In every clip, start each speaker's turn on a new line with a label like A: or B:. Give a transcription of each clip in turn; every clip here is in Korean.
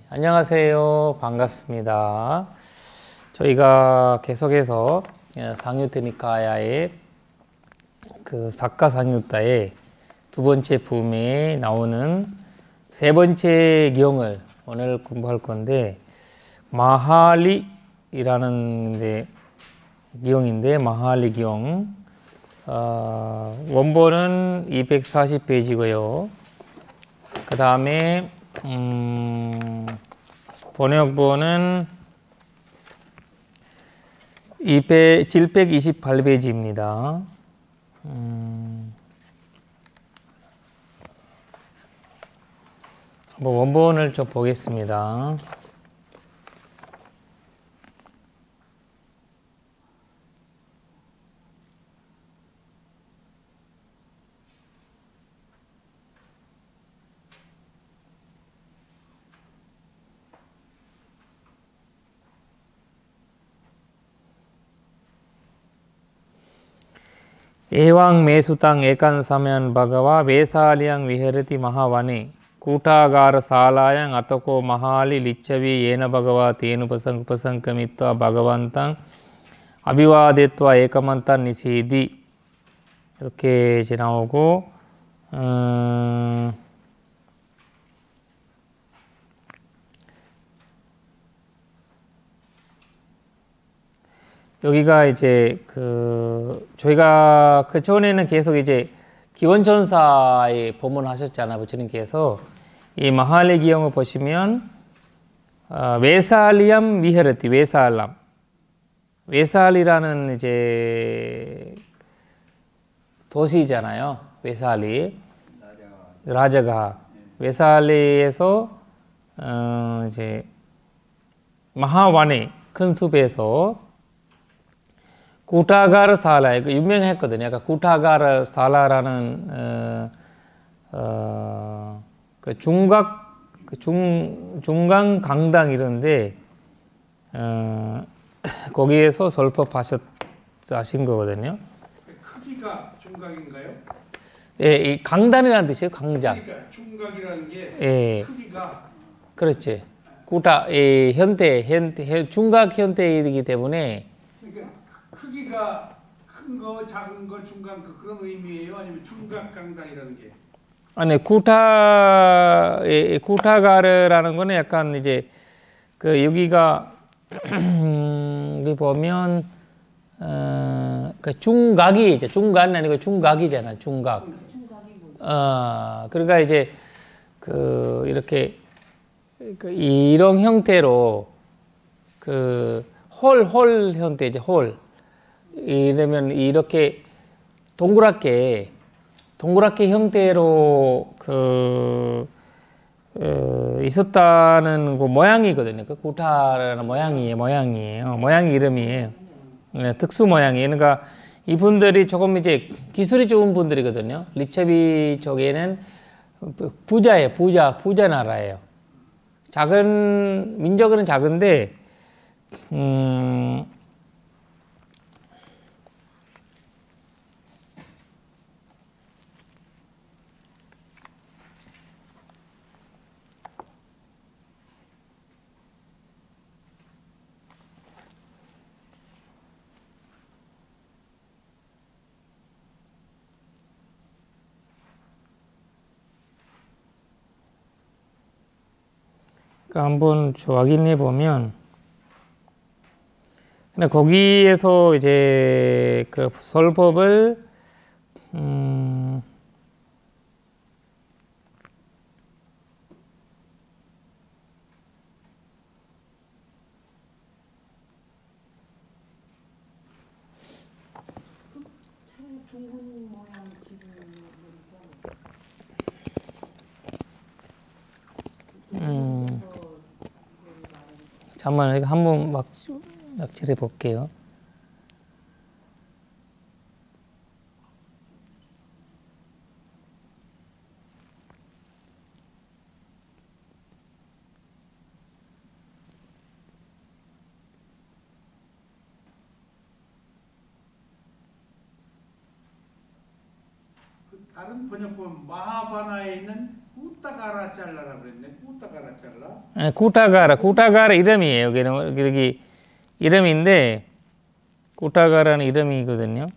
A: 안녕하세요. 반갑습니다. 저희가 계속해서 상유테니카야의 그 사카상유타의 두 번째 부분에 나오는 세 번째 기용을 오늘 공부할 건데, 마할리라는 기용인데, 마할리 기용. 원본은 240페이지고요. 그 다음에 번역본은 728페이지입니다. 한번 원본을 좀 보겠습니다. 에왕 매수땅 에칸사면 바가와 외사리양 위헤르티 마하와니 ಕೂಟಾಗಾರ ಸಾಲಾಯಂ ಅತಕೋ ಮಹಾಲಿ ಲಿಚ್ಚವಿ ಏನ ಭಗವ ತೇನುಪಸಂಕಮಿತ್ವ ಭಗವಂತಂ ಅಭಿವಾದಿತ್ವ ಏಕಮಂತ 니시디 이렇게 이제 나오고, 여기가 이제 저희가 전에는 계속 이제 기원천사의 법문하셨잖아요, 부처님께서. 이 마할리 기용을 보시면 외살리암 위헤르티, 외살람, 외살리라는 이제 도시잖아요. 외살리, 라자가 외살리에서 이제 마하완의 큰 숲에서 쿠타가르 살라, 유명했거든요. 그러니까 쿠타가르 살라라는 중강 강당 이런데 거기에서 설법하신 거거든요.
B: 크기가 중각인가요?
A: 예, 이 강단이라는 뜻이에요. 강장.
B: 그러니까 중각이라는 게
A: 예,
B: 크기가
A: 그렇지. 중각 현대이기 때문에.
B: 그러니까 크기가 큰 거, 작은 거, 중간 그런 의미예요? 아니면 중각 강당이라는 게?
A: 아니, 쿠타가르라는 거는 약간 이제 여기가 여기 보면 중각이 이제 중간이 아니고 중각이잖아. 중각. 그러니까 이제 이렇게 이런 형태로 홀 형태, 이제 홀. 이러면 이렇게 동그랗게 형태로 있었다는 모양이거든요. 구타라는 모양이에요. 모양이 이름이에요. 네, 특수 모양이에요. 그러니까 이분들이 조금 이제 기술이 좋은 분들이거든요. 리체비 쪽에는 부자예요. 부자 나라예요. 민족은 작은데, 한번 확인해 보면, 근데 거기에서 이제 설법을 잠깐만, 한번 낙찰해 볼게요.
B: 다른 번역본 마하바나에 있는 꾸따가라 잘라라 그랬네. 꾸따가라 잘라.
A: 예, 쿠타가라 이름이에요. 여기 이름인데 쿠타가라는 이름이거든요.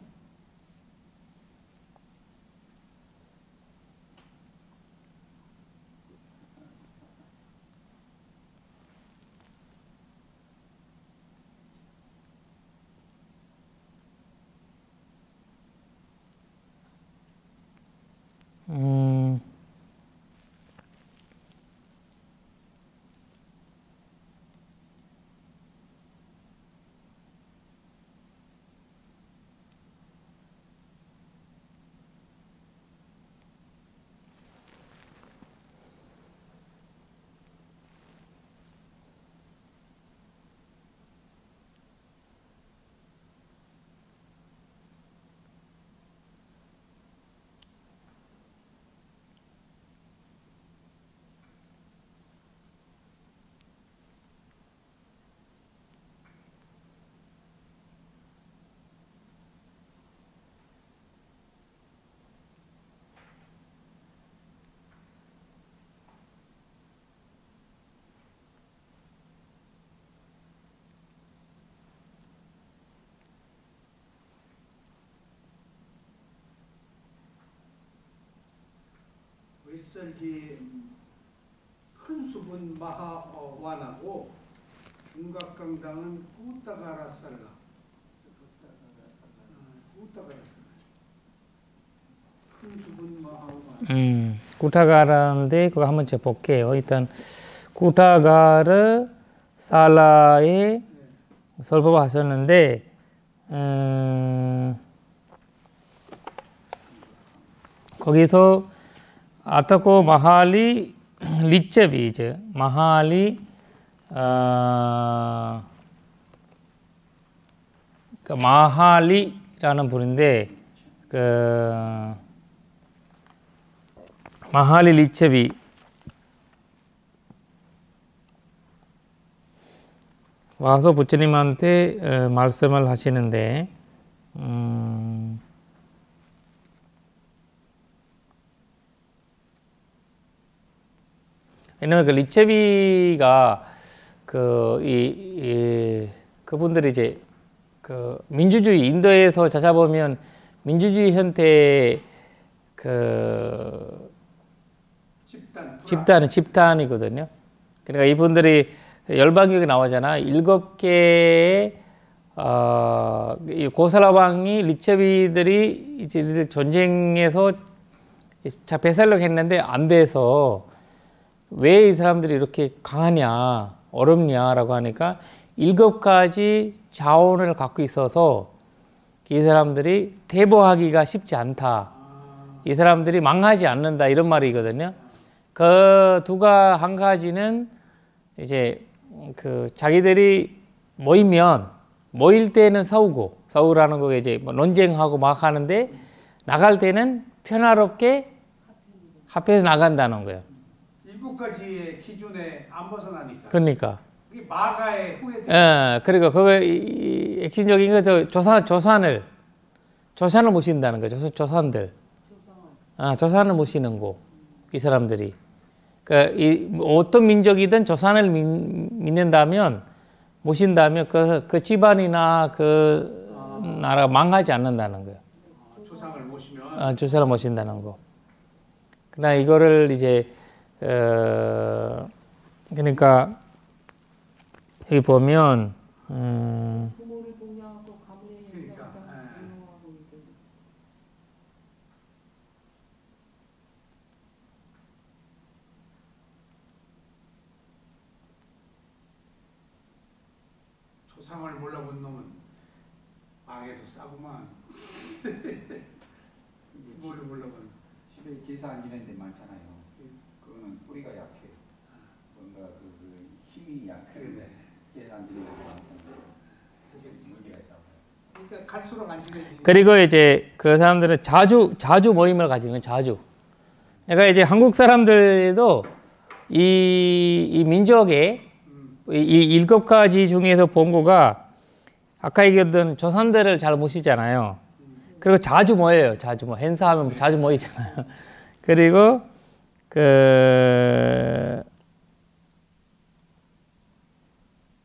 B: 윗설기 큰 숲은 마하완하고 중각강당은 꾸따가라 살라. 꾸따가라 살라. 큰 숲은 마하완.
A: 쿠타가라인데 그거 한번 제가 볼게요. 일단 쿠타가르 살라에 설법을 하셨는데 거기서 아타코 마할리 리체비즈 마할리 그 마할리라는 분인데 그 마할리 리체비 와서 부처님한테 말씀을 하시는데 왜냐면 그 리체비가 그분들이 이제 그 민주주의 인도에서 찾아보면 민주주의 형태의 그 집단이거든요. 그러니까 이분들이 열방교에 나오잖아. 7개의 고사라왕이 리체비들이 이제 전쟁에서 배살려고 했는데 안 돼서 왜 이 사람들이 이렇게 강하냐, 어렵냐라고 하니까 7가지 자원을 갖고 있어서 이 사람들이 대보하기가 쉽지 않다. 이 사람들이 망하지 않는다. 이런 말이거든요. 그 한 가지는 이제 그 자기들이 모일 때는 싸우라는 거 이제 뭐 논쟁하고 막 하는데 나갈 때는 평화롭게 합해서 나간다는 거예요.
B: 7가지의 기준에 안 벗어나니까.
A: 그러니까.
B: 그게 마가의 후에.
A: 예, 그리고 그거 핵심적인 거 조산을 모신다는 거죠. 조산들. 조산을 모시는 거. 이 사람들이. 그러니까 어떤 민족이든 조산을 믿는다면 모신다면 그 집안이나 그 나라가 망하지 않는다는 거예요.
B: 조상을 모시면.
A: 조상을 모신다는 거. 그러나 이거를 이제 그러니까 여기 보면
C: 부모를 동양하고 가문의 인용하고 있거든.
B: 조상을 몰라본 놈은 망해도 싸구만. 부모를 몰라본.
D: 집에 제사 안 지내는 데 많잖아요. 그거는 뿌리가 약해. 뭔가 그 힘이 약해. 제사 안 지내는 데 많잖아요. 문제가 있다고.
B: 그러니까 갈수록 안 지내지.
A: 그리고 이제 그 사람들은 자주 모임을 가지는 거예요. 자주. 그러니까 이제 한국 사람들도 이 민족의 이 7가지 중에서 본 거가 아까 얘기했던 조상들을 잘 모시잖아요. 그리고 자주 모여요. 행사하면 자주 모이잖아요. 그리고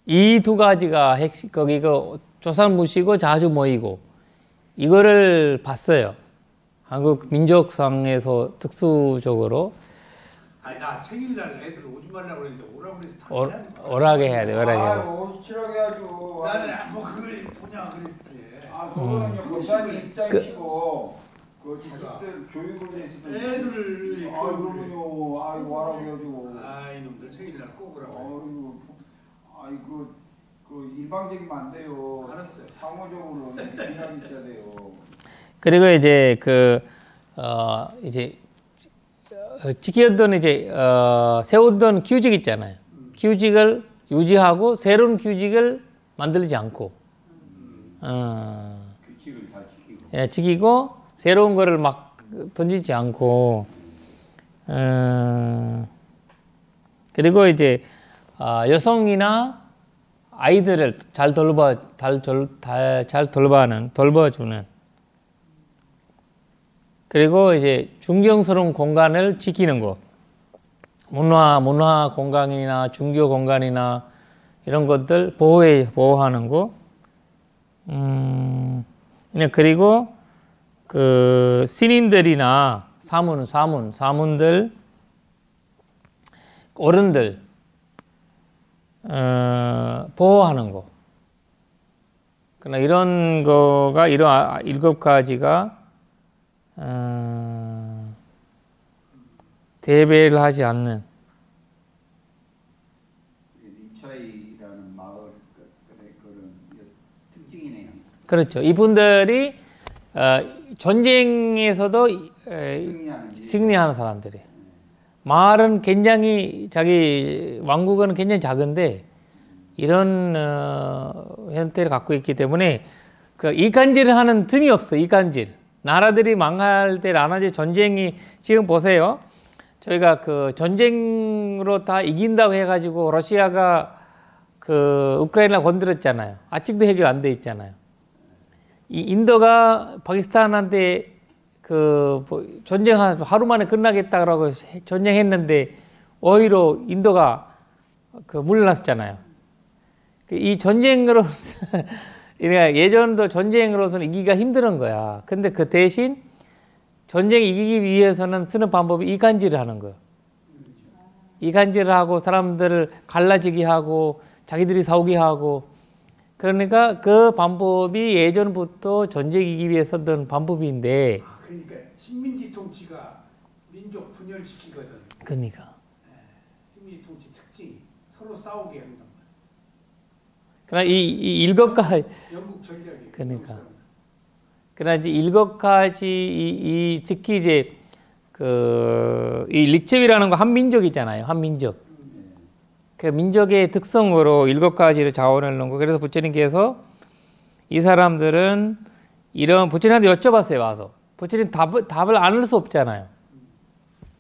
A: 이 두 가지가 핵심, 거기 조상 모시고 자주 모이고, 이거를 봤어요. 한국 민족상에서 특수적으로.
B: 아니, 나 생일날 애들 오지 말라고 그랬는데 오라고 그래서 다
A: 오라게 해야 돼, 오라게 해야 돼.
D: 오시라고 해야죠.
B: 나는 뭐 그걸 보냐 그랬지.
D: 그거는요, 권사님 입장이시고, 그 자식들 교육을 위해서도.
B: 애들을
D: 그러면요, 와라고 해야죠.
B: 이놈들 생일날 꼭 오라고.
D: 그 일방적이면 안 돼요.
B: 알았어요.
D: 상호적으로 일하기 있어야 돼요.
A: 그리고 이제 지켰던 세웠던 규칙 있잖아요. 규칙을 유지하고 새로운 규칙을 만들지 않고,
D: 규칙을 잘 지키고.
A: 예, 지키고 새로운 거를 막 던지지 않고, 그리고 이제 여성이나 아이들을 잘 돌봐주는, 그리고 이제 존경스러운 공간을 지키는 것, 문화 공간이나 종교 공간이나 이런 것들 보호하는 거, 그리고 그 신인들이나 사문들, 어른들 보호하는 거. 그러나 이런 거가 이런 7가지가 대배를 하지 않는.
D: 림차이라는 마을 그런 특징이네요.
A: 그렇죠. 이분들이 전쟁에서도 승리하는 사람들이에요. 마을은 굉장히 자기 왕국은 굉장히 작은데 이런 형태를 갖고 있기 때문에 그 이간질을 하는 틈이 없어. 이간질. 나라들이 망할 때 나라들 전쟁이 지금 보세요. 저희가 그 전쟁으로 다 이긴다고 해가지고 러시아가 그 우크라이나 건드렸잖아요. 아직도 해결 안 돼 있잖아요. 이 인도가 파키스탄한테 그 전쟁 하루 만에 끝나겠다라고 전쟁했는데 오히려 인도가 그 물러났잖아요. 이 전쟁으로 예전도 전쟁으로서는 이기기가 힘든 거야. 근데 그 대신 전쟁 이기기 위해서는 쓰는 방법이 이간질을 하는 거예요. 이간질을 하고 사람들을 갈라지게 하고 자기들이 싸우게 하고, 그러니까 그 방법이 예전부터 전쟁 이기기 위해 썼던 방법인데.
B: 그러니까 식민지 통치가 민족 분열시키거든.
A: 그러니까.
B: 식민지 통치 특징이 서로 싸우게 한단 말이야.
A: 그러나 이 7가지
B: 영국 전략이.
A: 그러니까. 그러나 이제 7가지 특히 이제 이 리첩이라는 거 한민족이잖아요. 한민족. 그 민족의 특성으로 7가지를 자원을 넣은 거. 그래서 부처님께서 이 사람들은 이런 부처님한테 여쭤봤어요. 와서. 부처님 답을 안 할 수 없잖아요.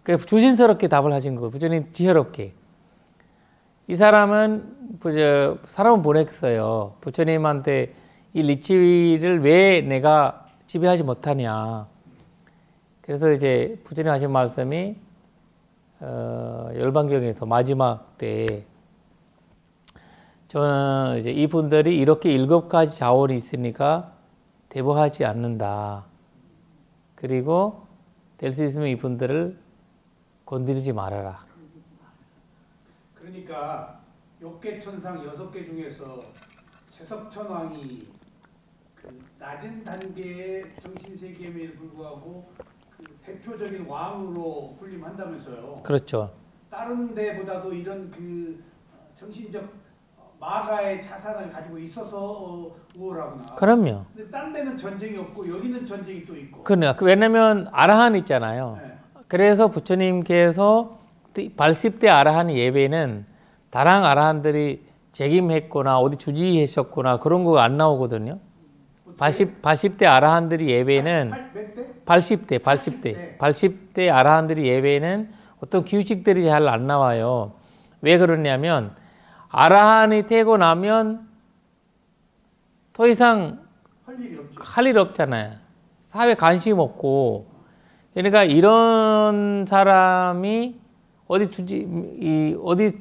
A: 그 조심스럽게 답을 하신 거예요. 부처님 지혜롭게. 이 사람은 보냈어요. 부처님한테 이 리치를 왜 내가 지배하지 못하냐. 그래서 이제 부처님 하신 말씀이 열반경에서 마지막 때 저는 이제 이분들이 이렇게 7가지 자원이 있으니까 대보하지 않는다. 그리고 될 수 있으면 이분들을 건드리지 말아라.
B: 그러니까 6개 천상 6개 중에서 최석천왕이 그 낮은 단계의 정신세계임에도 불구하고 그 대표적인 왕으로 군림한다면서요.
A: 그렇죠.
B: 다른 데보다도 이런 그 정신적 마가의 자산을 가지고 있어서 우월하구나.
A: 그럼요.
B: 근데 딴 데는 전쟁이 없고 여기는 전쟁이 또 있고.
A: 그러니까 왜냐면 아라한 있잖아요.
B: 네.
A: 그래서 부처님께서 80대 아라한 예배는 다른 아라한들이 책임했거나 어디 주지하셨거나 그런 거 안 나오거든요. 80대 아라한들이 예배는 80대 아라한들이 예배는 어떤 규칙들이 잘 안 나와요. 왜 그러냐면 아라한이 되고 나면 더 이상 할 일 없잖아요. 사회 관심 없고. 그러니까 이런 사람이 어디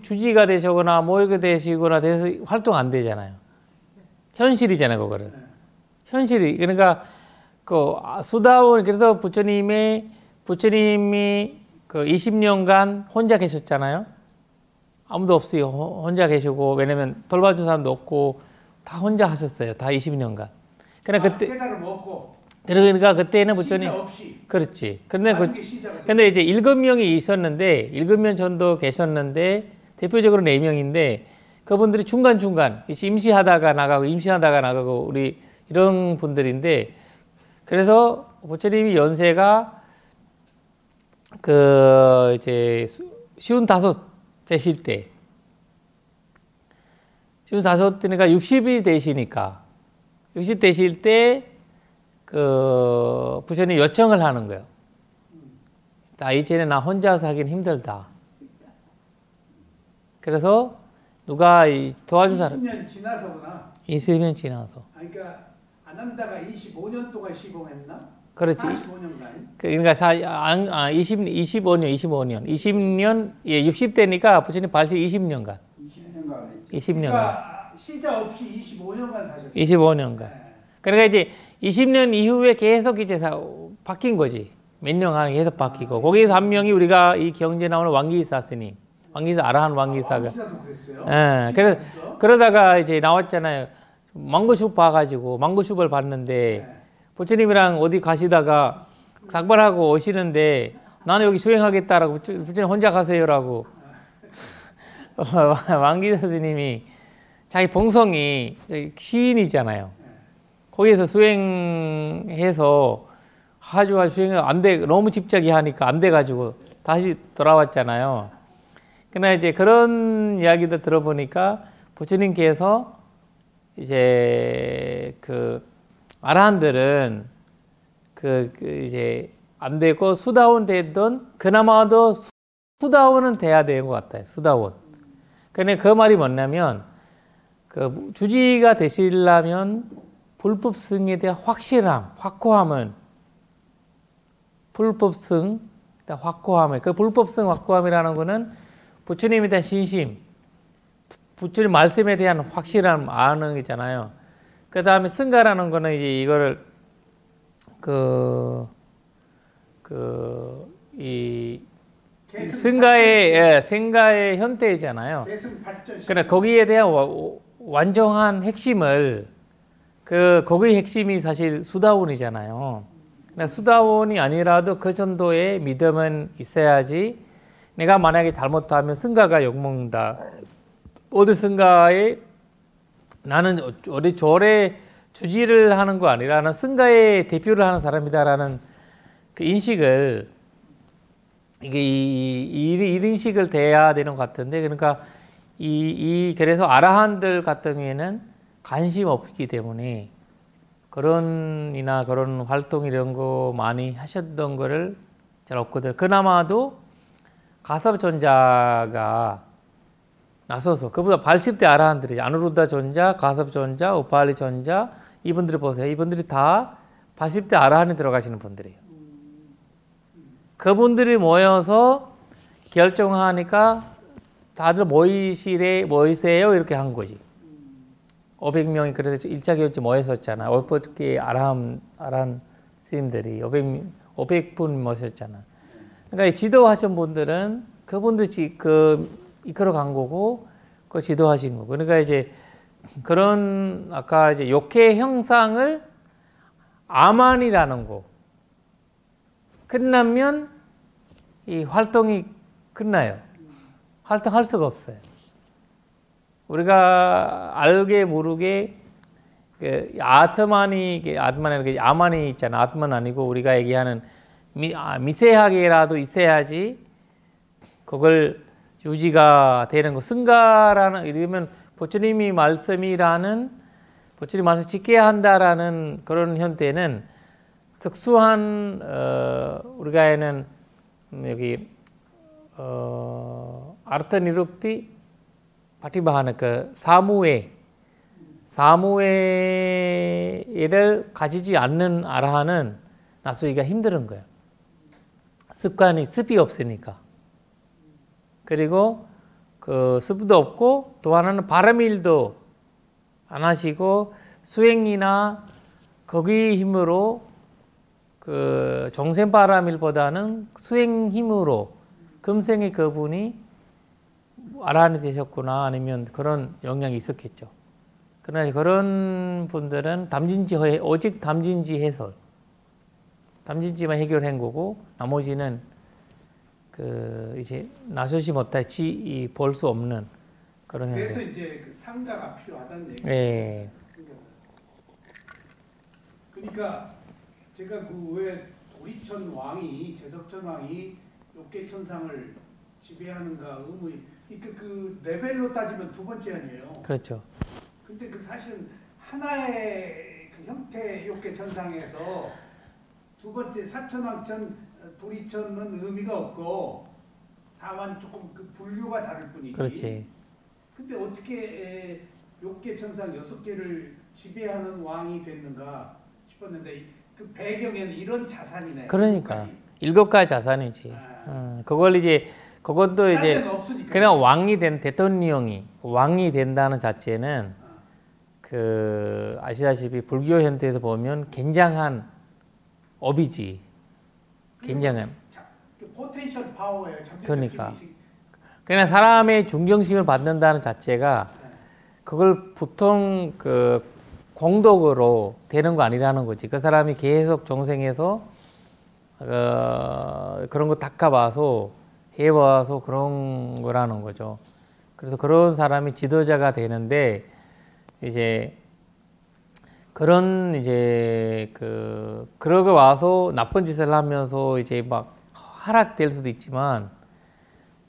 A: 주지가 되시거나 모의가 되시거나 돼서 활동 안 되잖아요. 현실이잖아요, 그거를. 현실이. 그러니까 그 수다원, 그래서 부처님이 그 20년간 혼자 계셨잖아요. 아무도 없어요. 혼자 계시고, 왜냐면 돌봐준 사람도 없고 다 혼자 하셨어요. 다 20년간. 그러니까 그때
B: 깨달음 없고.
A: 그러니까 그때는 부처님
B: 시자 없이.
A: 그렇지. 근데
B: 시자가
A: 근데 이제 7명이 있었는데 7명 정도 계셨는데 대표적으로 4명인데 그분들이 중간중간 임시하다가 나가고 우리 이런 분들인데 그래서 부처님이 연세가 그 이제 55 되실 때 55대니까 60이 되시니까 60 되실 때 그 부처님 요청을 하는 거예요. 나 이제는 나 혼자서 하긴 힘들다. 그래서 누가 도와준 사람
B: 20년 지나서구나.
A: 20년 지나서.
B: 그러니까 아난다가 25년 동안 시공했나?
A: 그렇지.
B: 45년간.
A: 그러니까 20년 예 60대니까 부처님 발식 20년간. 20년간.
B: 그러니까 시자 없이 25년간 사셨어요.
A: 25년간.
B: 네.
A: 그러니까 이제 20년 이후에 계속 이제 바뀐 거지. 몇 년 안에 계속 바뀌고. 거기에서 한 명이 우리가 이 경제 나오는 왕기사 스님. 왕기사 아라한 왕기사가.
B: 왕기사도 그랬어요?
A: 예. 그러다가 이제 나왔잖아요. 망고숲 봐가지고 망고숲을 봤는데
B: 네.
A: 부처님이랑 어디 가시다가 삭발하고 오시는데 나는 여기 수행하겠다라고 부처님 혼자 가세요라고 왕기사 스님이 자기 봉성이 시인이잖아요. 거기에서 수행해서 하주와 수행을 안 돼, 너무 집착이 하니까 안 돼가지고 다시 돌아왔잖아요. 그러나 이제 그런 이야기도 들어보니까 부처님께서 이제 그 아라한들은 이제 안 되고 수다원 되던 그나마도 수다원은 돼야 되는 것 같아요. 수다원. 근데 그 말이 뭐냐면 그 주지가 되시려면 불법승에 대한 확고함은 불법승, 확고함을 그 불법승 확고함이라는 거는 부처님에 대한 신심, 부처님 말씀에 대한 확실함 아는 거잖아요. 그 다음에 승가라는 거는 이제 이거를 이 승가의 형태잖아요. 그러나 거기에 대한 완전한 핵심을 거기의 핵심이 사실 수다원이잖아요. 수다원이 아니라도 그 정도의 믿음은 있어야지. 내가 만약에 잘못하면 승가가 욕먹는다. 어디 승가에 나는 어디 절에 주지를 하는 거 아니라 나는 승가의 대표를 하는 사람이다라는 그 인식을 이런 인식을 돼야 되는 것 같은데 그러니까 그래서 아라한들 같은 경우에는 관심 없기 때문에 그런 활동 이런 거 많이 하셨던 거를 잘 없거든. 그나마도 가섭존자가 나서서 그보다 80대 아라한들이 아누루다 존자, 가섭존자, 우팔리 존자 이분들 보세요. 이분들이 다 80대 아라한에 들어가시는 분들이에요. 그분들이 모여서 결정하니까 다들 모이세요 이렇게 한 거지. 500명이 그래서 1차 결정 모였었잖아. 어떻게 아라한 스님들이 500분 모였었잖아. 그러니까 지도하신 분들은 그분들이 이끌어 간 거고, 그 지도하신 거고. 그러니까 이제 그런 아까 이제 욕해 형상을 아만이라는 거 끝나면 이 활동이 끝나요. 활동할 수가 없어요. 우리가 알게 모르게 아트만이 아만이 있잖아. 아트만 아니고 우리가 얘기하는 미세하게라도 있어야지 그걸 유지가 되는 거. 승가라는 이러면 부처님이 말씀이라는 부처님 말씀 지켜야 한다라는 그런 현대는 특수한 우리가에는 여기 아르타니룩티 파티바하는 그 사무회를 가지지 않는 아라한은 나서기가 힘든 거예요. 습이 없으니까. 그리고 그 습도 없고 또 하나는 바람 일도 안 하시고 수행이나 거기 힘으로 그 정생 바람 일보다는 수행 힘으로 금생의 그분이 아라한이 되셨구나 아니면 그런 영향이 있었겠죠. 그러나 그런 분들은 오직 담진지 해설, 담진지만 해결한 거고 나머지는 그 이제 나서지 못할지 볼 수 없는 그런
B: 그래서
A: 현상.
B: 이제 그 상가가 필요하다는 얘기죠.
A: 예.
B: 그러니까 제가 그 왜 도리천 왕이 제석천 왕이 욕계천상을 지배하는가 의문이 그 레벨로 따지면 두 번째 아니에요.
A: 그렇죠.
B: 근데 그 사실은 하나의 그 형태 욕계천상에서 두 번째 사천왕천 도리천은 의미가 없고 다만 조금 그 분류가 다를 뿐이지.
A: 그렇지.
B: 근데 어떻게 욕계천상 6개를 지배하는 왕이 됐는가 싶었는데 그 배경에는 이런 자산이네.
A: 그러니까 7가지 자산이지. 그걸 이제 그것도 이제 그냥 왕이 된 대통령이 왕이 된다는 자체는 그 아시다시피 불교 현대에서 보면 굉장한 업이지. 굉장한.
B: 포텐셜 파워예요.
A: 그러니까. 그냥 사람의 존경심을 받는다는 자체가 그걸 보통 그 공덕으로 되는 거 아니라는 거지. 그 사람이 계속 정생해서 그런 거 닦아봐서 해봐서 그런 거라는 거죠. 그래서 그런 사람이 지도자가 되는데 이제 그런 이제 그러고 와서 나쁜 짓을 하면서 이제 막 하락될 수도 있지만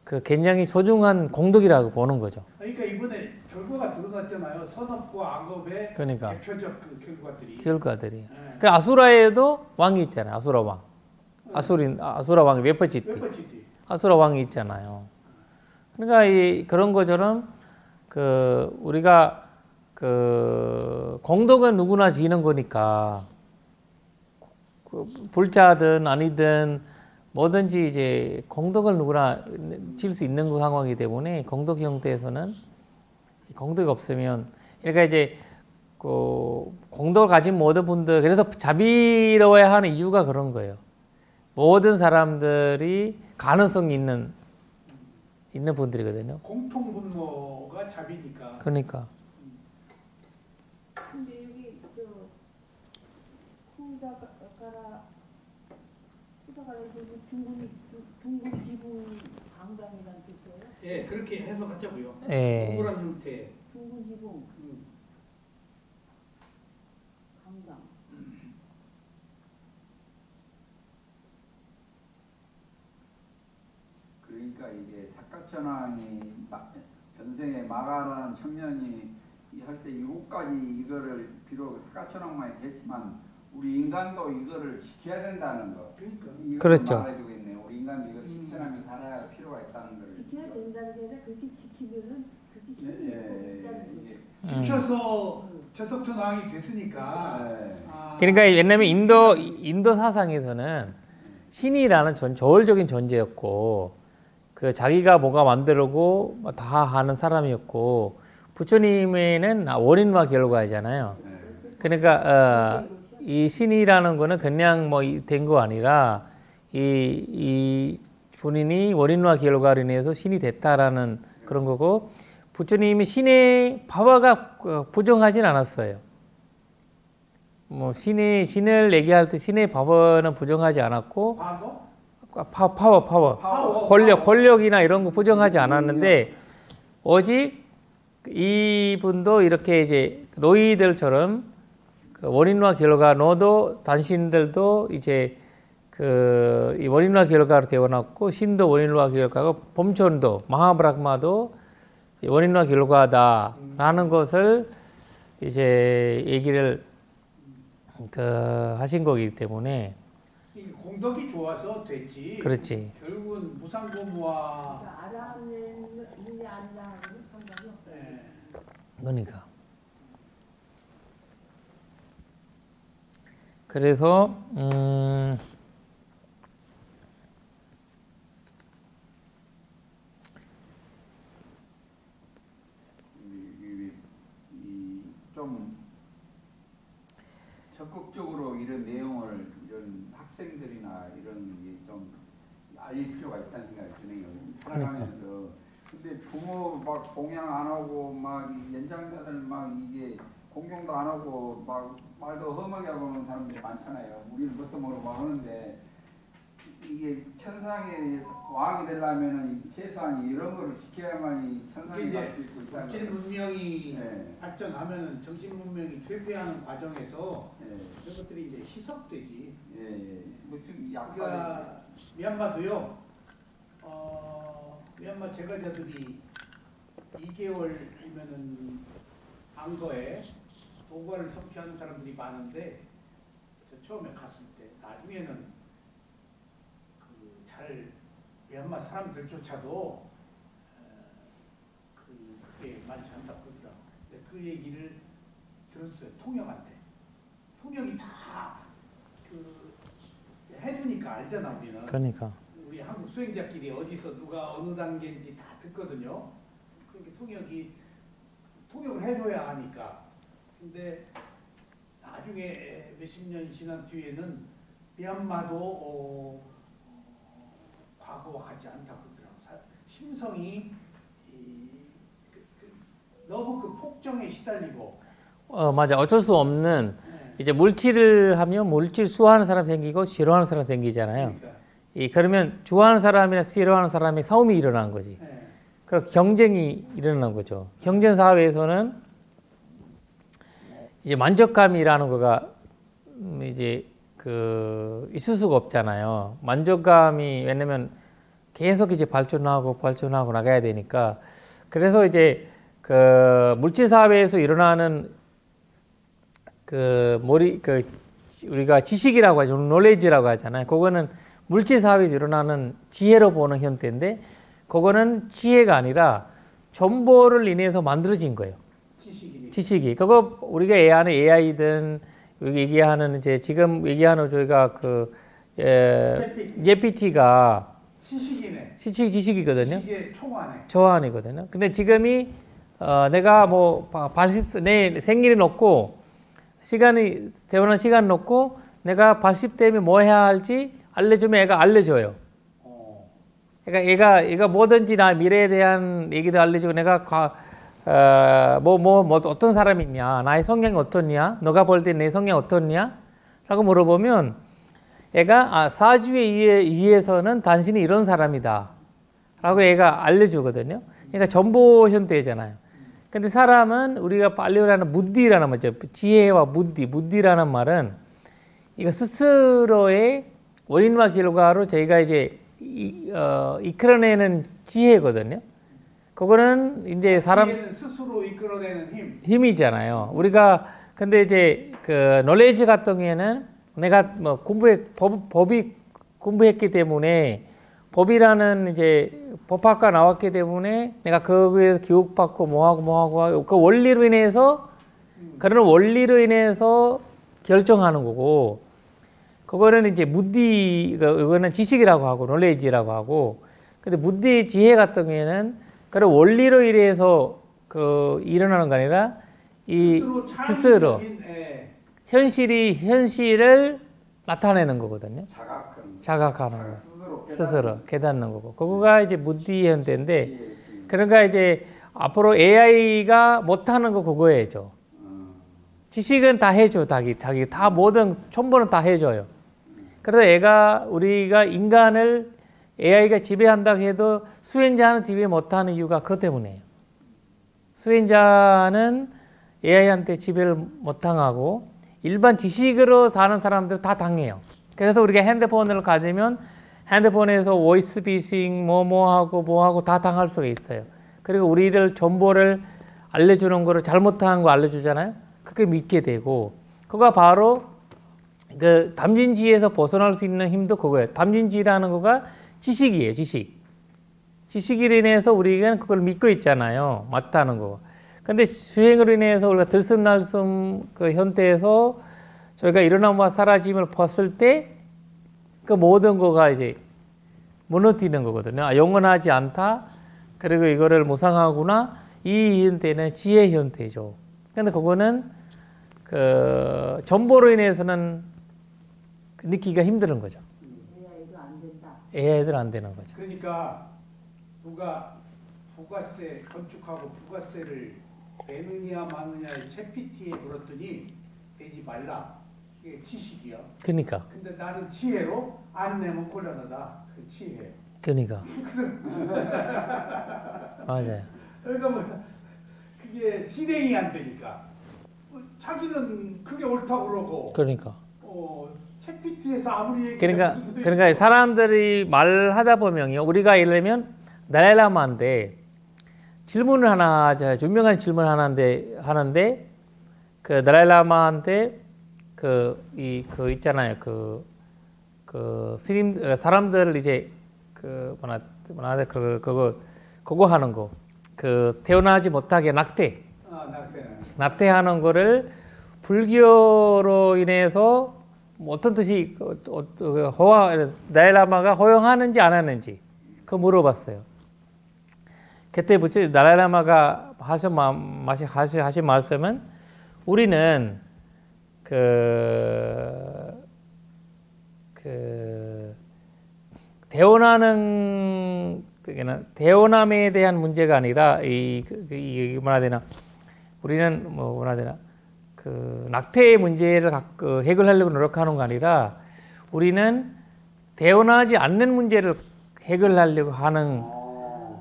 A: 그 굉장히 소중한 공덕이라고 보는 거죠.
B: 그러니까 이번에 결과가 드러났잖아요. 선업과 악업의
A: 그러니까.
B: 대표적 그 결과들이.
A: 결과들이.
B: 네.
A: 그 아수라에도 왕이 있잖아요. 아수라 왕. 아수라 왕이 웨퍼치티. 아수라 왕이 있잖아요. 그러니까 그런 것처럼 그 우리가 그 공덕은 누구나 지는 거니까 그 불자든 아니든 뭐든지 이제 공덕을 누구나 질 수 있는 그 상황이기 때문에 공덕 형태에서는 공덕이 없으면 그러니까 이제 그 공덕을 가진 모든 분들 그래서 자비로워야 하는 이유가 그런 거예요. 모든 사람들이 가능성이 있는 분들이거든요.
B: 공통 분모가 자비니까.
A: 그러니까.
C: 근데 여기 후다가라 둥근 지붕 강당이라는 뜻이에요?
B: 예, 그렇게 해석하자고요.
A: 예.
B: 동그란 형태.
C: 둥근 지붕 강당.
D: 그러니까 이게 사카천왕이 전생에 마가라는 청년이 할 때 7가지 이거를 비록 사카천왕만 했지만 우리 인간도 이거를 지켜야 된다는 거.
B: 그러니까.
A: 그렇죠.
D: 말해주고 있네요. 우리 인간도 이걸 실천하면 살아야 할 필요가 있다는 걸.
C: 지켜야 된다는 게 아니라 그렇게 지키면은 그렇게 힘이
D: 이게
B: 지켜서 제석천 왕이 됐으니까.
D: 네.
A: 그러니까 왜냐면 인도 사상에서는 신이라는 저울적인 존재였고 그 자기가 뭐가 만들고 다 하는 사람이었고 부처님에는 원인과 결과이잖아요. 그러니까 이 신이라는 거는 그냥 뭐 된 거 아니라 이 본인이 원인과 결과로 인해서 신이 됐다라는 그런 거고 부처님이 신의 파워가 부정하진 않았어요. 뭐 신을 얘기할 때 신의 파워는 부정하지 않았고 파워 권력이나 이런 거 부정하지 않았는데 오직 이분도 이렇게 이제 너희들처럼 그 원인과 결과 너도 당신들도 이제 이 원인과 결과로 태어났고 신도 원인과 결과고 범천도 마하브라흐마도 원인과 결과다라는 것을 이제 얘기를 하신 거기 때문에
B: 공덕이 좋아서 됐지.
A: 그렇지.
B: 결국은 무상고무와
C: 알아내는 아니라는 상관이 없어요.
A: 그러니까. 그래서
D: 학생들이나 이런 게 좀 알릴 필요가 있다는 생각이 드네요. 살아가면서. 근데 부모 막 공양 안 하고 막 연장자들 막 이게 공경도 안 하고 막 말도 험하게 하고 하는 사람들이 많잖아요. 우리는 뭣도 모르고 막 하는데 이게 천상의 왕이 되려면은 최소한 이런 거를 지켜야만이 천상이 갈 수 있고 있다는
B: 물질
D: 거예요.
B: 문명이
D: 네.
B: 발전하면은 정신 문명이 퇴폐하는 과정에서
D: 네.
B: 이런 것들이 이제 희석되지.
D: 예, 예. 뭐좀 약간
B: 우리가 미얀마도요. 미얀마 제과자들이 2개월이면은 안거에 도구를 섭취하는 사람들이 많은데 저 처음에 갔을 때 나중에는 잘 미얀마 사람들조차도 그게 많지 않다고 그러더라고요. 근데 그 얘기를 들었어요. 통역한테. 통역이 다 해주니까 알잖아 우리는.
A: 그러니까.
B: 우리 한국 수행자끼리 어디서 누가 어느 단계인지 다 듣거든요. 그렇게 통역을 해줘야 하니까. 근데 나중에 몇십 년 지난 뒤에는 미얀마도 과거와 같지 않다고 그러더라고요. 심성이 너무 그 폭정에 시달리고.
A: 맞아. 어쩔 수 없는
B: 네.
A: 이제 물질을 하면 물질 수호하는 사람 생기고 싫어하는 사람 생기잖아요.
B: 그러니까.
A: 그러면 좋아하는 사람이나 싫어하는 사람이 싸움이 일어나는 거지.
B: 네.
A: 그럼 경쟁이 일어나는 거죠. 경쟁 사회에서는 이제 만족감이라는 거가 이제 있을 수가 없잖아요. 만족감이 왜냐면 계속 이제 발전하고 나가야 되니까. 그래서 이제 물질 사회에서 일어나는 우리가 지식이라고 하죠. 놀레지라고 하잖아요. 그거는 물질 사회에서 일어나는 지혜로 보는 형태인데, 그거는 지혜가 아니라 정보를 인해서 만들어진 거예요. 지식이. 그거 우리가 얘기하는 AI든 여기 얘기하는 이제 지금 얘기하는 저희가 GPT가 지식이거든요.
B: 지식의
A: 초안이거든요. 근데 지금이 내가 내 생일이 놓고 태어난 시간 놓고 내가 80대면 뭐 해야 할지 알려주면 애가 알려줘요. 그러니까 얘가 뭐든지 나 미래에 대한 얘기도 알려주고 내가 어떤 사람이냐, 나의 성향이 어떻냐, 너가 볼 때 내 성향이 어떻냐 라고 물어보면 애가 사주에 의해서는 당신이 이런 사람이다 라고 애가 알려주거든요. 그러니까 정보 형태잖아요. 근데 사람은 우리가 빨리라는 무디라는 말이죠. 지혜와 무디라는 말은 이거 스스로의 원인과 결과로 저희가 이제 이끌어내는 지혜거든요. 그거는 이제
B: 지혜는 스스로 이끌어내는
A: 힘이잖아요. 우리가 근데 이제 놀레지 같은 경우에는 내가 공부했기 때문에 법이라는 이제 법학과 나왔기 때문에 내가 거기에서 교육받고 뭐하고 그 원리로 인해서 그런 원리로 인해서 결정하는 거고, 그거는 이제 이거는 지식이라고 하고 놀레지라고 하고, 근데 무디 지혜 같은 경우에는 그런 원리로 인해서 일어나는 거 아니라 스스로 현실을 나타내는 거거든요. 자각하는 거. 스스로 깨닫는 거고. 그거가 이제 무디 현대인데, 그러니까 이제 앞으로 AI가 못하는 거 그거예요. 지식은 다 해줘. 자기 다 모든 첨부는 다 해줘요. 그래서 우리가 인간을 AI가 지배한다고 해도 수행자는 지배 못하는 이유가 그것 때문이에요. 수행자는 AI한테 지배를 못 당하고 일반 지식으로 사는 사람들 다 당해요. 그래서 우리가 핸드폰을 가지면 핸드폰에서 보이스 피싱 뭐하고 다 당할 수가 있어요. 그리고 우리를 정보를 알려주는 거를 잘못한 거 알려주잖아요. 그게 믿게 되고, 그거 바로 담진지에서 벗어날 수 있는 힘도 그거예요. 담진지라는 거가 지식이에요. 지식으로 인해서 우리가 그걸 믿고 있잖아요. 맞다는 거. 근데 수행으로 인해서 우리가 들숨날숨 형태에서 저희가 일어남과 사라짐을 봤을 때 그 모든 거가 이제 무너지는 거거든요. 영원하지 않다. 그리고 이거를 무상하구나. 이 형태는 지혜 형태죠. 근데 그거는 정보로 인해서는 느끼기가 힘든 거죠.
C: AI도 안 된다.
A: AI들 안 되는 거죠.
B: 그러니까 누가 부가세 건축하고 부가세를 내느냐 마느냐에 챗PT에 물었더니 내지 말라. 이게 지식이야.
A: 그러니까.
B: 근데 나는 지혜로 안 내면 곤란하다. 그 지혜.
A: 그러니까. 맞아요.
B: 그러니까 뭐 그게 진행이 안 되니까 자기는 그게 옳다고 그러고
A: 그러니까.
B: 챗PT에서 아무리
A: 그러니까 사람들이 말하다 보면요. 우리가 예를 들면 달라이라마인데 질문을 하나, 유명한 질문 하는데 그 달라이라마한테 그 있잖아요. 스님 사람들 이제 그거 하는 거. 태어나지 못하게 낙태하는 거를 불교로 인해서 어떤 뜻이 달라이라마가 허용하는지 안 하는지 그거 물어봤어요. 그때 달라이라마가 하신 말씀은 우리는 대원함에 대한 문제가 아니라 뭐라 해야 되나 우리는 뭐라 해야 되나 낙태의 문제를 해결하려고 노력하는 거 아니라 우리는 태어나지 않는 문제를 해결하려고 하는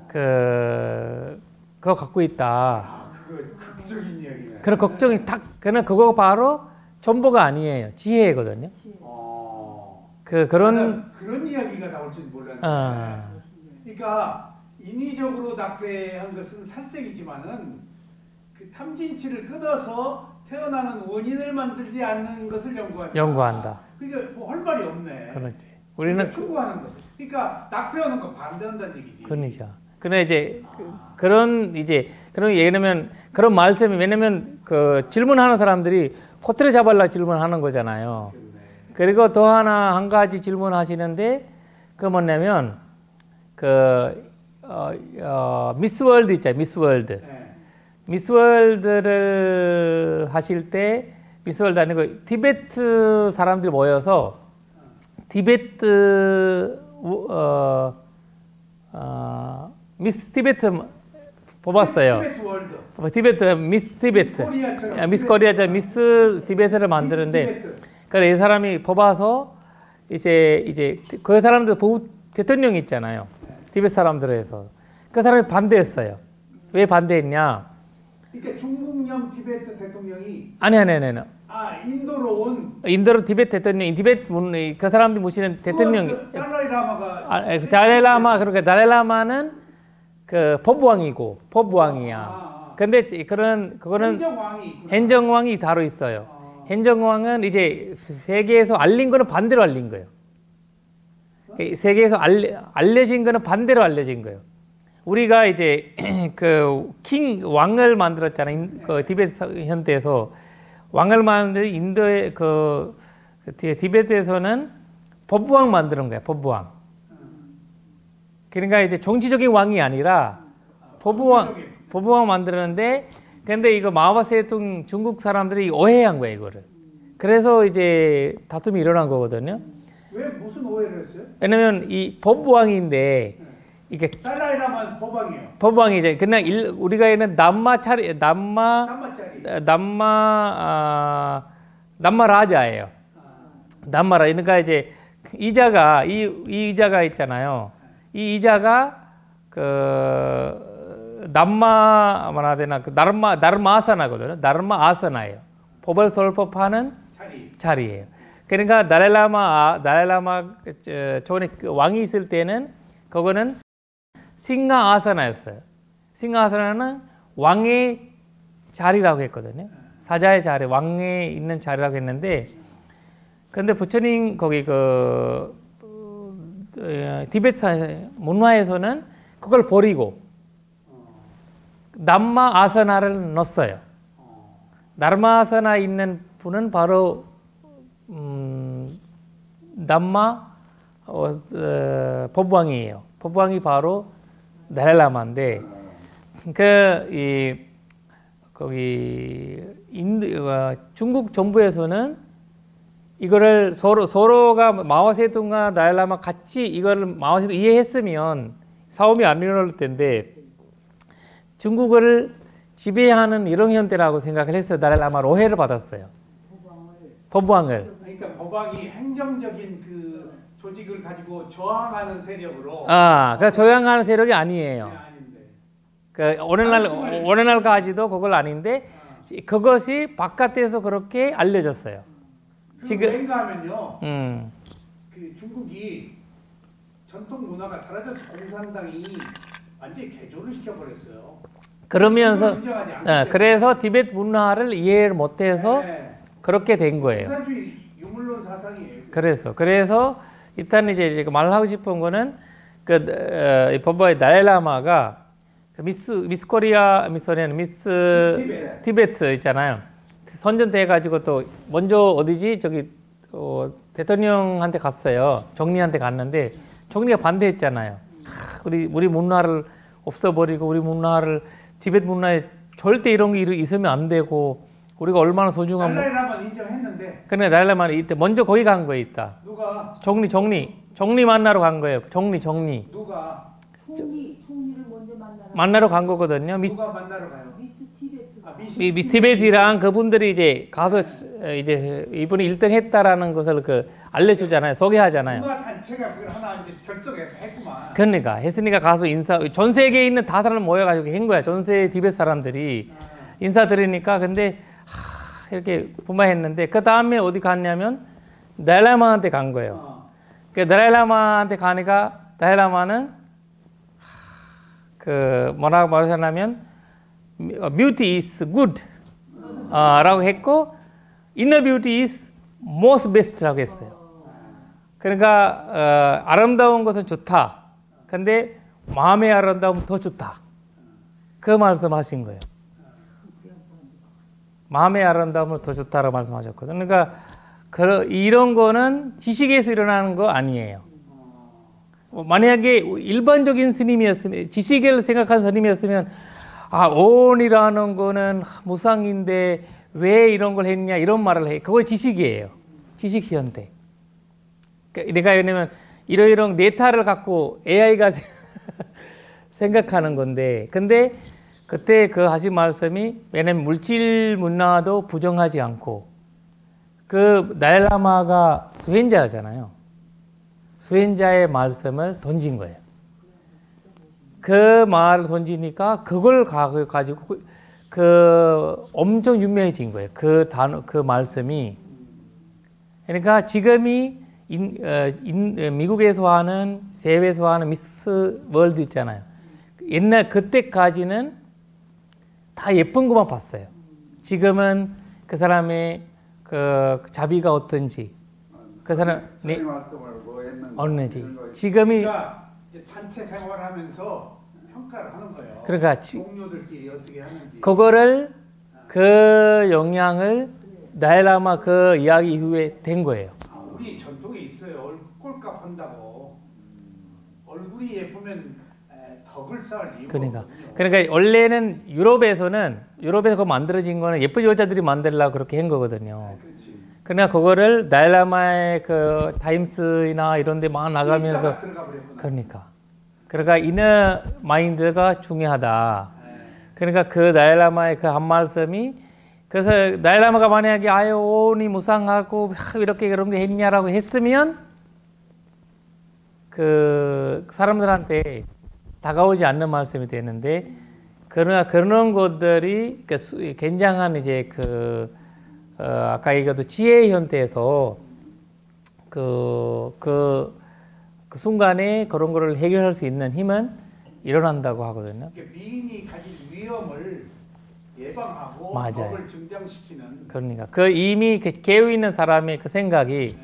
A: 그거 갖고 있다.
B: 그거 극적인 이야기네.
A: 그런 걱정이 그거 바로 전부가 아니에요. 지혜거든요. 그런
B: 이야기가 나올 줄 몰랐는데. 그러니까 인위적으로 낙태한 것은 살색이지만은 그 탐진치를 끊어서 태어나는 원인을 만들지 않는 것을 연구한다. 그러니까 뭐 할 말이 없네.
A: 그렇지. 우리는
B: 추구하는 거죠. 그러니까 낙태하는 거 반대한다는 얘기지.
A: 그러니까. 그래 이제 그런 예를 그런 말씀이 왜냐면 질문하는 사람들이 코트를 잡으려고 질문하는 거잖아요. 그리고 또 한 가지 질문하시는데 그 뭐냐면 미스 월드 있잖아요. 미스 월드.
B: 네.
A: 미스 월드를 하실 때 미스 월드 아니고 티베트 사람들이 모여서 티베트 미스 티베트 뽑았어요. 미스 코리아처럼 미스 티베트를 만드는데 그래서 이 사람이 뽑아서 이제 그 사람들 대통령이 있잖아요. 티베트 사람들에서 그 사람이 반대했어요. 왜 반대했냐?
B: 그러니까 중국령 티베트 대통령이
A: 아니. 인도로 티베트 대통령 그 사람들이 모시는 대통령이 달라이라마가 그러니까 달라이라마는 법왕이야. 근데 그거는 행정왕이 따로 있어요. 행정왕은 이제 세계에서 알린 거는 반대로 알린 거예요. 세계에서 알려진 거는 반대로 알려진 거예요. 우리가 이제 왕을 만들었잖아요. 티베트 현대에서 왕을 만드는 인도의 티베트에서는 법왕 만드는 거야. 법왕. 그러니까 이제 정치적인 왕이 아니라 법왕 만드는데 근데 이거 마오세tung 중국 사람들이 오해한 거야 이거를. 그래서 이제 다툼이 일어난 거거든요.
B: 왜 무슨 오해를 했어요?
A: 왜냐면 이 법왕인데 이게
B: 달라이라마 법왕이에요.
A: 법왕이죠. 그냥 우리가 있는 남마라자예요. 남마라. 그러니까 이제 이자가 있잖아요. 이 이자가 나르마아사나거든요. 나르마아사나예요. 법을 설법하는 자리예요. 그러니까 달라이라마 전에 왕이 있을 때는 그거는 싱하아사나였어요. 싱하아사나는 왕의 자리라고 했거든요. 사자의 자리, 왕에 있는 자리라고 했는데, 근데 부처님 거기 티베트 문화에서는 그걸 버리고 남마아사나를 넣었어요. 나르마아사나 있는 분은 바로 법왕이에요. 법왕이 바로 달라이라마인데 거기 중국 정부에서는 이거를 서로가 마오세둥과 달라이라마 같이 이거를 마오세둥 이해했으면 싸움이 안 일어날 텐데 중국을 지배하는 이런 형태라고 생각을 했어요. 달라이라마가 오해를 받았어요. 법왕을.
B: 그러니까 법왕이 행정적인 그 조직을 가지고 저항하는 세력으로.
A: 그 저항하는 세력이 아니에요.
B: 아닌데.
A: 그 오늘날까지도 그걸 아닌데 그것이 바깥에서 그렇게 알려졌어요.
B: 지금 왠가하면요.
A: 음.
B: 그 중국이 전통 문화가 사라져서 공산당이 완전히 개조를 시켜버렸어요.
A: 그러면서 그래서 티베트 문화를 이해를 못해서
B: 네.
A: 그렇게 된 거예요.
B: 공산주의 유물론 사상이에요.
A: 그래서 일단 이제 말하고 싶은 거는 그 법왕의 달라이라마가 미스 코리아, 미스 티베트 있잖아요. 선전돼 가지고 또 먼저 어디지 저기 대통령한테 갔어요. 총리한테 갔는데 총리가 반대했잖아요. 우리 문화를 없애버리고 우리 문화를 티베트 문화에 절대 이런 게 있으면 안 되고 우리가 얼마나 소중한
B: 달라이라마는 인정했는데.
A: 그래 달라이라마는 이때 먼저 거기 간 거예요. 있다.
B: 누가?
A: 총리 만나러 간 거예요. 총리.
B: 누가?
C: 총리를 먼저
A: 만나러 간 거거든요.
B: 누가 만나러 가요?
A: 미스 티베트랑 그분들이 이제 가서 이제 이분이 1등 했다라는 것을 알려주잖아요. 소개하잖아요.
B: 문화 단체가 그걸 하나 이제 결정해서 했구만.
A: 그러니까 했으니까 가서 전 세계에 있는 다 사람 모여가지고 한 거야. 전 세계 티베트 사람들이 인사드리니까 근데 이렇게 분발했는데 그 다음에 어디 갔냐면 달라이라마한테 간 거예요. 그 달라이라마한테 가니까 달라이라마는 뭐라고 말하셨냐면 beauty is good 라고 했고 inner beauty is most best라고 했어요. 그러니까 아름다운 것은 좋다. 근데 마음의 아름다움은 더 좋다. 그 말씀하신 거예요. 마음의 아름다움은 더 좋다라고 말씀하셨거든요. 그러니까 이런 거는 지식에서 일어나는 거 아니에요. 만약에 일반적인 스님이었으면 지식을 생각한 스님이었으면 오온이라는 거는 무상인데 왜 이런 걸 했냐 이런 말을 해. 그거 지식이에요. 지식 현대. 내가 왜냐면 이런 데이터를 갖고 AI가 생각하는 건데 근데 그때 하신 말씀이 왜냐면 물질 문화도 부정하지 않고 달라이라마가 수행자잖아요. 수행자의 말씀을 던진 거예요. 그 말을 던지니까 그걸 가지고 엄청 유명해진 거예요. 그 말씀이. 그러니까 지금이 미국에서 하는 세계에서 하는 미스 월드 있잖아요. 옛날 그때까지는 다 예쁜 것만 봤어요. 지금은 그 사람의 자비가 어떤지 그 사람이 어떤지 지금이
B: 그러니까 단체 생활하면서 평가를 하는 거예요.
A: 그러니까
B: 동료들끼리 어떻게 하는지.
A: 그거를 그 영향을 달라이라마 그 이야기 이후에 된 거예요.
B: 우리 전통에 있어요. 꼴값 한다고. 얼굴이 예쁘면 덕을 쌓을 이유가 없거든요.
A: 그러니까 원래는 유럽에서 그거 만들어진 거는 예쁜 여자들이 만들려고 그렇게 한 거거든요. 그러나 그거를 달라이라마의 타임스나 이런 데 막 나가면서 그러니까 이너 마인드가 중요하다. 그러니까 달라이라마의 한 말씀이 그래서 달라이라마가 만약에 오온이 무상하고 이렇게 그런 게 했냐라고 했으면 사람들한테 다가오지 않는 말씀이 되는데 그러나 그런 것들이 굉장한 이제 아까 얘기했던 지혜 현대에서 그 순간에 그런 거를 해결할 수 있는 힘은 일어난다고 하거든요.
B: 미인이 가진 위험을 예방하고 법을 증장시키는.
A: 그러니까 이미 깨어 있는 사람의 생각이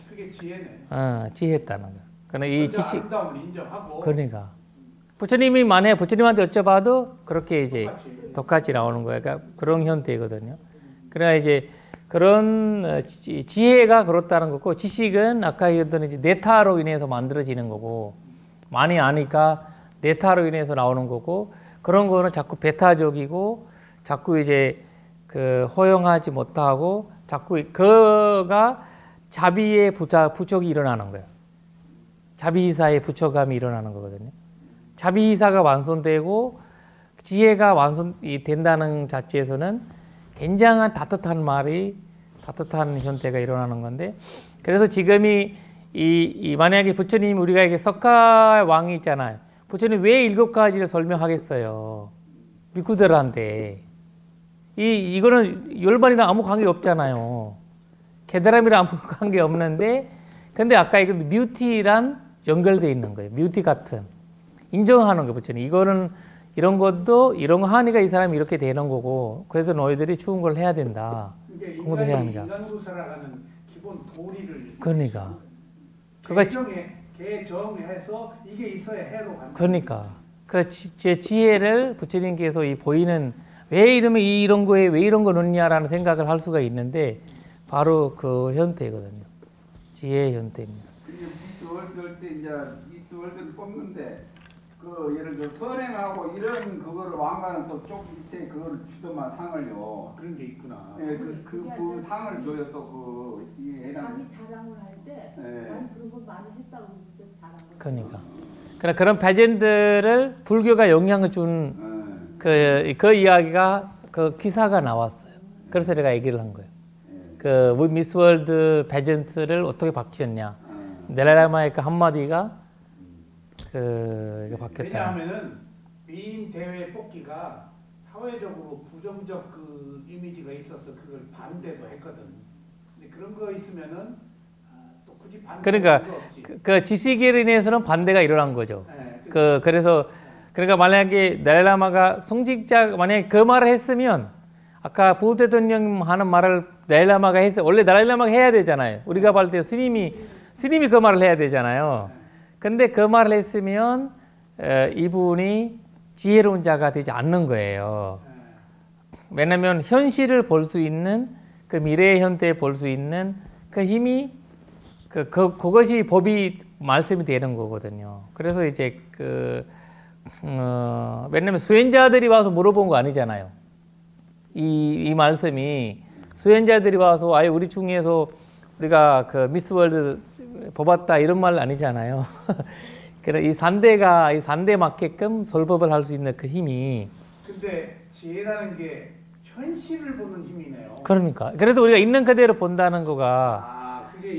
B: 그게 지혜네.
A: 지혜했다는 거. 그러나 이 지식
B: 아름다움을 인정하고.
A: 그러니까 부처님이 만약에 부처님한테 여쭤봐도 그렇게 이제 똑같이 나오는 거예요. 그러니까 그런 현대거든요. 그러나 이제 그런 지혜가 그렇다는 거고 지식은 아까 얘기했던 이제 네타로 인해서 만들어지는 거고 많이 아니까 네타로 인해서 나오는 거고 그런 거는 자꾸 배타적이고 자꾸 이제 허용하지 못하고 자꾸 그가 자비의 부족이 일어나는 거예요. 자비이사의 부족감이 일어나는 거거든요. 자비이사가 완성되고 지혜가 완성이 된다는 자체에서는 굉장한 따뜻한 현태가 일어나는 건데, 그래서 지금이 만약에 부처님 우리가 이게 석가 왕이 있잖아요. 부처님 왜 7가지를 설명하겠어요? 비구들한테. 이거는 열반이랑 아무 관계 없잖아요. 게다람이랑 아무 관계 없는데, 근데 아까 이거 뮤티랑 연결되어 있는 거예요. 뮤티 같은. 인정하는 거예요, 부처님. 이런 것도, 이런 거 하니까 이 사람이 이렇게 되는 거고, 그래서 너희들이 추운 걸 해야 된다.
B: 그러니까 인간으로 살아가는 기본 도리를.
A: 그러니까.
B: 개정해서 이게 있어야 해로 가는.
A: 그러니까. 그 지혜를 부처님께서 보이는, 왜 이러면 이런 거에 왜 이런 거 넣냐라는 생각을 할 수가 있는데, 바로 그 현태거든요. 지혜의 현태입니다.
D: 미스 월드 할 때 이제 미스 월드를 뽑는데, 예를 들어 선행하고 이런 그거를 왕관은 또 쪽 밑에 그거를 주더만 상을요.
B: 그런 게 있구나.
D: 예, 그 상을 줘요. 또 이게
C: 자기 자랑을 할 때
D: 네.
C: 난 그런 걸 많이 했다고 그래서 자랑을.
A: 그러니까. 그런 배젠들을 불교가 영향을 준 그 이야기가 그 기사가 나왔어요. 그래서 제가 얘기를 한 거예요. 그 미스 월드 배젠트를 어떻게 바뀌었냐. 넬라라마의 그 한마디가 이게 바뀌었다.
B: 왜냐하면은 미인 대회 뽑기가 사회적으로 부정적 그 이미지가 있어서 그걸 반대도 했거든. 근데 그런 거 있으면은 또 굳이 반대.
A: 그러니까 그 지식에 인해서는 반대가 일어난 거죠.
B: 네,
A: 그러니까 만약에 달라이라마가 성직자 만약에 그 말을 했으면 아까 부부 대통령 하는 말을 달라이라마가 했어. 원래 달라이라마가 해야 되잖아요. 우리가 볼 때 스님이 그 말을 해야 되잖아요. 근데 그 말을 했으면 이분이 지혜로운 자가 되지 않는 거예요. 왜냐하면 현실을 볼 수 있는 그 미래의 현대에 볼 수 있는 그 힘이 그것이 법이 말씀이 되는 거거든요. 그래서 이제 왜냐면 수행자들이 와서 물어본 거 아니잖아요. 이 말씀이 수행자들이 와서 아예 우리 중에서 우리가 그 미스 월드 뽑았다 이런 말 아니잖아요. 그래서 이 산대에 맞게끔 설법을 할 수 있는 그 힘이.
B: 근데 지혜라는 게 현실을 보는 힘이네요.
A: 그러니까. 그래도 우리가 있는 그대로 본다는 거가
B: 그게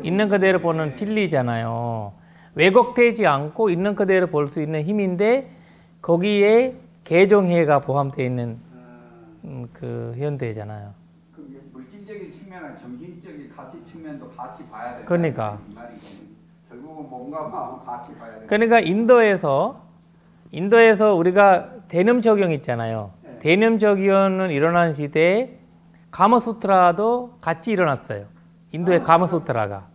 A: 있는 그대로 보는 진리잖아요. 왜곡되지 않고 있는 그대로 볼 수 있는 힘인데 거기에 개정해가 포함되어 있는 그 현대잖아요.
D: 물질적인 측면과 정신적인 가치 측면도 같이 봐야 된다.
A: 그러니까.
D: 결국은 뭔가 같이 봐야 된다.
A: 그러니까 인도에서 우리가 대념 적용 있잖아요.
B: 네.
A: 대념 적용은 일어난 시대에 가마수트라도 같이 일어났어요. 인도의 가마수트라가.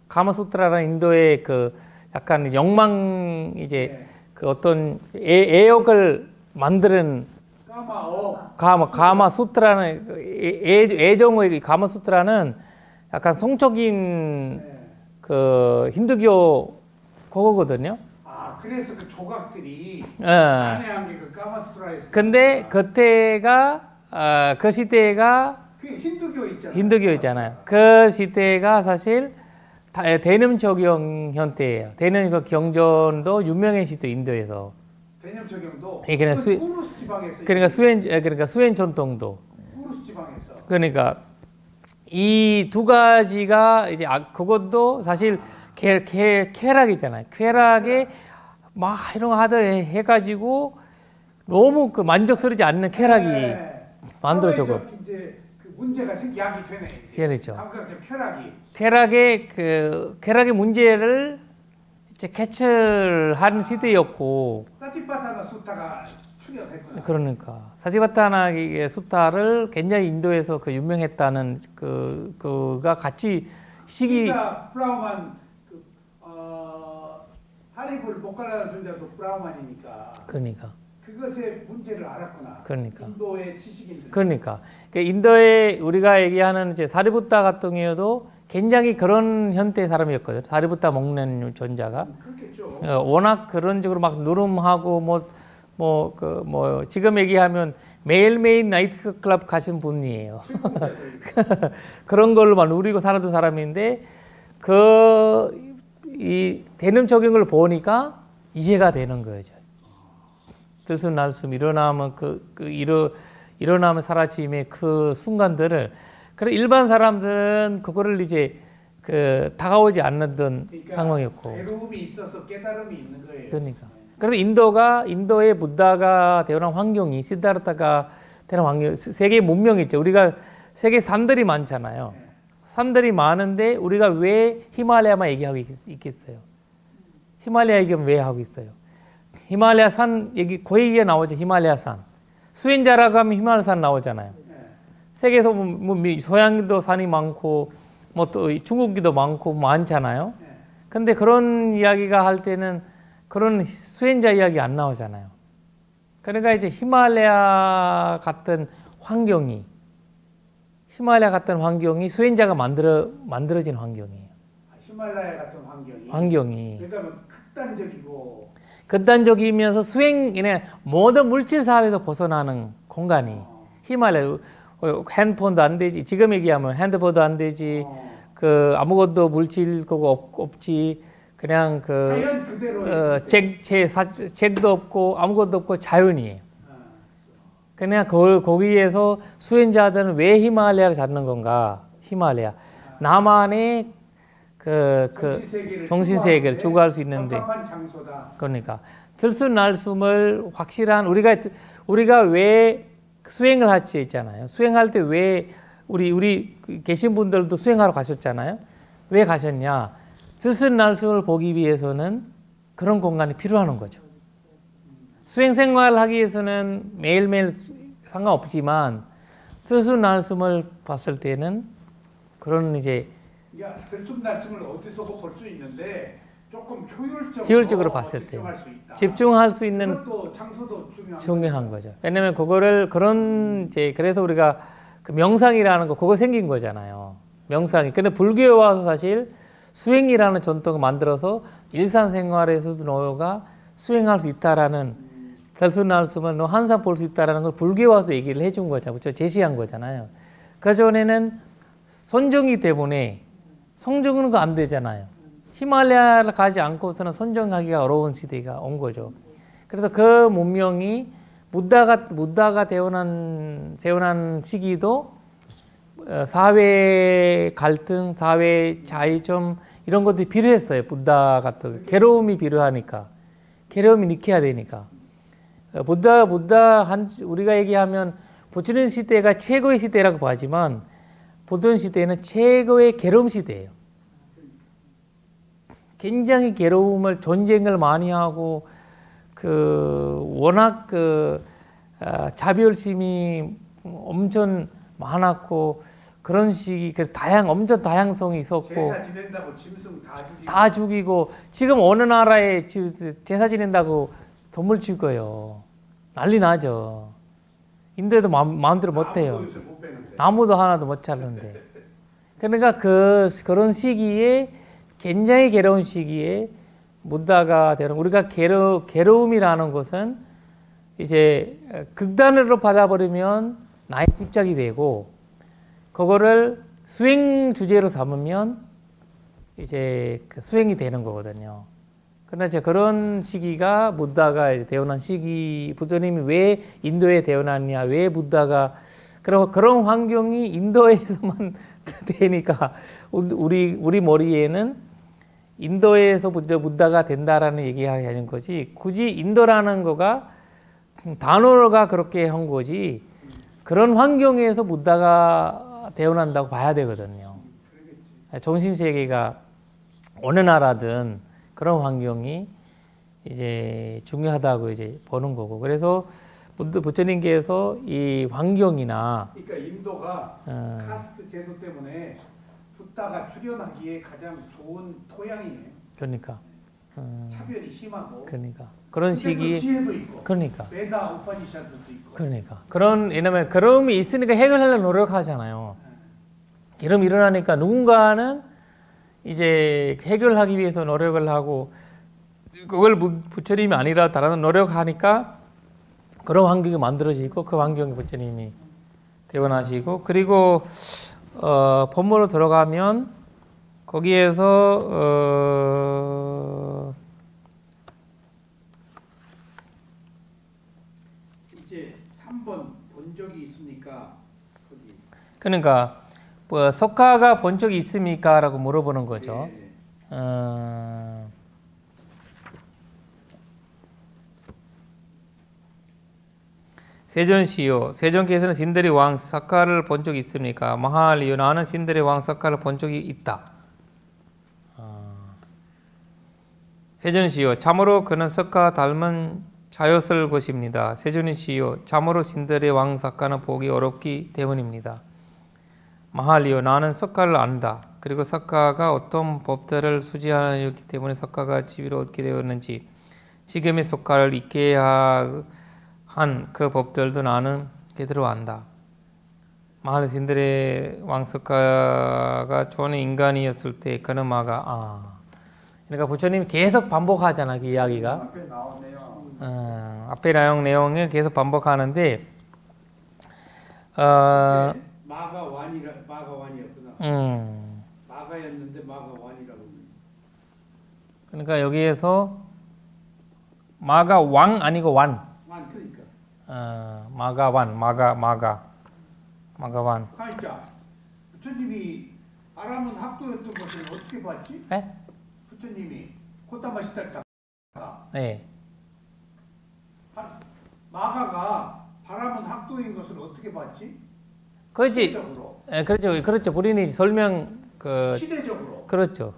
A: 가마수트라는 인도의 그 약간 욕망 이제 그 어떤 애욕을 만드는 가마수트라는 애정의 가마수트라는 약간 성적인 그 힌두교 그거거든요.
B: 그래서 그 조각들이 안에한 게 그 까마수트라에서.
A: 근데 그때가 그 시대가
B: 그 힌두교
A: 있잖아요. 그 시대가 사실 대념 적용 현대예요. 대념 경전도 유명한 시대 인도에서.
B: 대념 적용도.
A: 우루스
B: 지방에서.
A: 그러니까 수엔 전통도.
B: 우루스 지방에서.
A: 그러니까 이 두 가지가 이제 그것도 사실 쾌락이잖아요. 쾌락에 막 이런 거 하다 해가지고 너무 그 만족스럽지 않는 쾌락이 만들어져고.
B: 이제 그 문제가 야기 되네.
A: 그렇죠.
B: 감각적
A: 쾌락의 문제를 이제 개철한 시대였고.
B: 사티파타나 수타가 출현했구나.
A: 그러니까 사티파타나 수타를 굉장히 인도에서 그 유명했다는 그가 같이
B: 그러니까 브라우만 하리불 못 갈라준 자도 브라우만이니까.
A: 그러니까.
B: 그것의 문제를 알았구나.
A: 그러니까.
B: 인도의 지식인들.
A: 그러니까 인도에 우리가 얘기하는 이제 사리부타 같은 경우도 굉장히 그런 형태의 사람이었거든요. 사리부타 먹는 존자가.
B: 그렇겠죠.
A: 워낙 그런 식으로 막 누름하고 지금 얘기하면 매일매일 나이트클럽 가신 분이에요. 그런 걸로 만 누리고 살았던 사람인데 이 대념적인 걸 보니까 이해가 되는 거죠. 들숨날숨 일어나면 일어나면 사라짐의 그 순간들을 그래 일반 사람들은 그거를 이제 다가오지 않는 상황이었고.
B: 괴로움이 있어서 깨달음이 있는 거예요.
A: 그러니까. 그래서 인도의 부다가 태어난 환경이 시다르타가 태어난 환경 세계 문명이 있죠. 우리가 세계 산들이 많잖아요. 산들이 많은데 우리가 왜 히말라야만 얘기하고 있겠어요? 히말라야 얘기하면 왜 하고 있어요? 히말라야 산 얘기 거의 얘기가 나오죠. 히말라야 산. 수행자라고 하면 히말라야 산 나오잖아요. 세계에서 서양도 산이 많고 뭐 또 중국기도 많고 많잖아요. 근데 그런 이야기가 할 때는 그런 수행자 이야기 안 나오잖아요. 그러니까 이제 히말라야 같은 환경이 수행자가 만들어진 환경이에요.
B: 히말라야 같은
A: 환경이.
B: 그러니까
A: 극단적이면서 모든 물질 사회에서 벗어나는 공간이 히말라야. 핸드폰도 안 되지. 지금 얘기하면 핸드폰도 안 되지. 아무것도 물질 그거 없지. 그냥
B: 자연 그대로
A: 책도 없고 아무것도 없고 자연이에요. 그냥 거기에서 수행자들은 왜 히말라야를 찾는 건가? 히말라야. 나만의 정신세계를 추구할 수 있는데.
B: 적합한 장소다.
A: 그러니까 들숨날숨을 확실한 우리가 왜 수행을 할지 있잖아요. 수행할 때 왜 우리 계신 분들도 수행하러 가셨잖아요. 왜 가셨냐? 들숨날숨을 보기 위해서는 그런 공간이 필요한 거죠. 수행 생활을 하기 위해서는 매일매일 상관없지만 들숨날숨을 봤을 때는 그런 이제
B: 들숨날숨을 어디서도 볼 수 있는데 조금
A: 효율적으로 봤을 때 집중할 수 있는
B: 장소도
A: 중요한 거죠. 왜냐면 그래서 우리가 명상이라는 그거 생긴 거잖아요. 명상이. 근데 불교에 와서 사실 수행이라는 전통을 만들어서 일상생활에서도 너가 수행할 수 있다라는 들숨날숨을 너 항상 볼 수 있다라는 걸 불교에 와서 얘기를 해준 거잖아요. 그렇죠? 제시한 거잖아요. 그 전에는 선정이 때문에 성정은 안 되잖아요. 히말라야를 가지 않고서는 선정하기가 어려운 시대가 온 거죠. 그래서 그 문명이 부다가 태어난 시기도 사회 갈등, 사회 차이점 이런 것들이 필요했어요. 부다 같은 괴로움이 필요하니까, 괴로움이 느껴야 되니까. 우리가 얘기하면 부처님 시대가 최고의 시대라고 하지만 보던 시대는 최고의 괴로움 시대예요. 굉장히 괴로움을 전쟁을 많이 하고 워낙 자비심이 엄청 많았고 그런 식이 엄청 다양성이 있었고
B: 제사 지낸다고 짐승
A: 다 죽이고 지금 어느 나라에 제사 지낸다고 동물 죽어요. 난리 나죠. 인도에도 마음대로 못해요. 나무도 하나도 못 자르는데. 그러니까 그런 시기에 굉장히 괴로운 시기에 부다가 되는 우리가 괴로움이라는 것은 이제 극단으로 받아버리면 나의 집착이 되고 그거를 수행 주제로 삼으면 이제 수행이 되는 거거든요. 그러나 이제 그런 시기가 부다가 이제 태어난 시기, 부처님이 왜 인도에 태어났냐, 왜 부다가 그런 환경이 인도에서만 되니까 우리 머리에는 인도에서 부다가 된다라는 얘기가 하는 거지 굳이 인도라는 거가 단어가 그렇게 한 거지 그런 환경에서 부다가 태어난다고 봐야 되거든요. 정신세계가 어느 나라든 그런 환경이 이제 중요하다고 이제 보는 거고 그래서 부처님께서 이 환경이나
B: 그러니까 인도가 카스트 제도 때문에 부다가 출현하기에 가장 좋은 토양이네요.
A: 그러니까
B: 차별이 심하고
A: 그러니까 그런 시기에
B: 지혜도 있고
A: 그러니까
B: 베다 우파니샤드도 있고
A: 그러니까 왜냐면 괴로움이 있으니까 해결하려고 노력하잖아요. 괴로움이 일어나니까 누군가는 이제 해결하기 위해서 노력을 하고 그걸 부처님이 아니라 다른 노력하니까 그런 환경이 만들어지고 그 환경에 부처님이 대원하시고 그리고 본문으로 들어가면 거기에서
B: 이제 3번 본 적이 있습니까? 거기.
A: 그러니까 뭐 석가가 본 적이 있습니까? 라고 물어보는 거죠.
B: 예.
A: 세존시요. 세존께서는 신들의 왕 석가를 본 적이 있습니까? 마할리요. 나는 신들의 왕 석가를 본 적이 있다. 세존시요. 참으로 그는 석가 닮은 자였을 것입니다. 세존이시요. 참으로 신들의 왕 석가는 보기 어렵기 때문입니다. 마할리요. 나는 석가를 안다. 그리고 석가가 어떤 법들을 수지하였기 때문에 석가가 지위를 얻게 되었는지 지금의 석가를 있게 한 그 법들도 나는 제대로 안다. 마할 신들의 왕 석가가 전에 인간이었을 때 그는 그러니까 부처님이 계속 반복하잖아 그 이야기가.
D: 앞에 나오네요.
A: 앞에 내용을 계속 반복하는데
B: 마가완이었구나. 마가였는데 마가완이라고.
A: 그러니까 여기에서 마가 왕 아니고 완.
B: 그러니까.
A: 마가완.
B: 그러니까 부처님이 바람은 학도였던 것을 어떻게 봤지?
A: 네?
B: 부처님이 고타마 시달다.
A: 네.
B: 마가가 바람은 학도인 것을 어떻게 봤지?
A: 그렇지.
B: 시대적으로.
A: 네, 그렇죠. 본인이 설명
B: 시대적으로.
A: 그렇죠.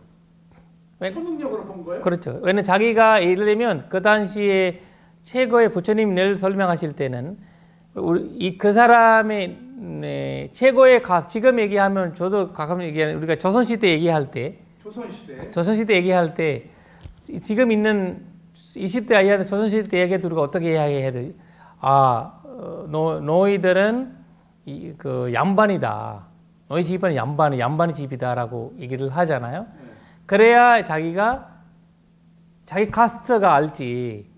B: 초능력으로 본 거예요?
A: 그렇죠. 왜냐면 자기가 예를 들면 그 당시에 최고의 부처님을 설명하실 때는 그 사람의 최고의 가수 지금 얘기하면 저도 가끔 얘기하는 우리가 조선시대 얘기할 때 조선시대 얘기할 때 지금 있는 20대 아이한테 조선시대 얘기해도 우리가 어떻게 이야기해야 돼? 너희들은 그 양반이다. 너희 집은 양반의 집이다라고 얘기를 하잖아요. 그래야 자기 카스트가 알지.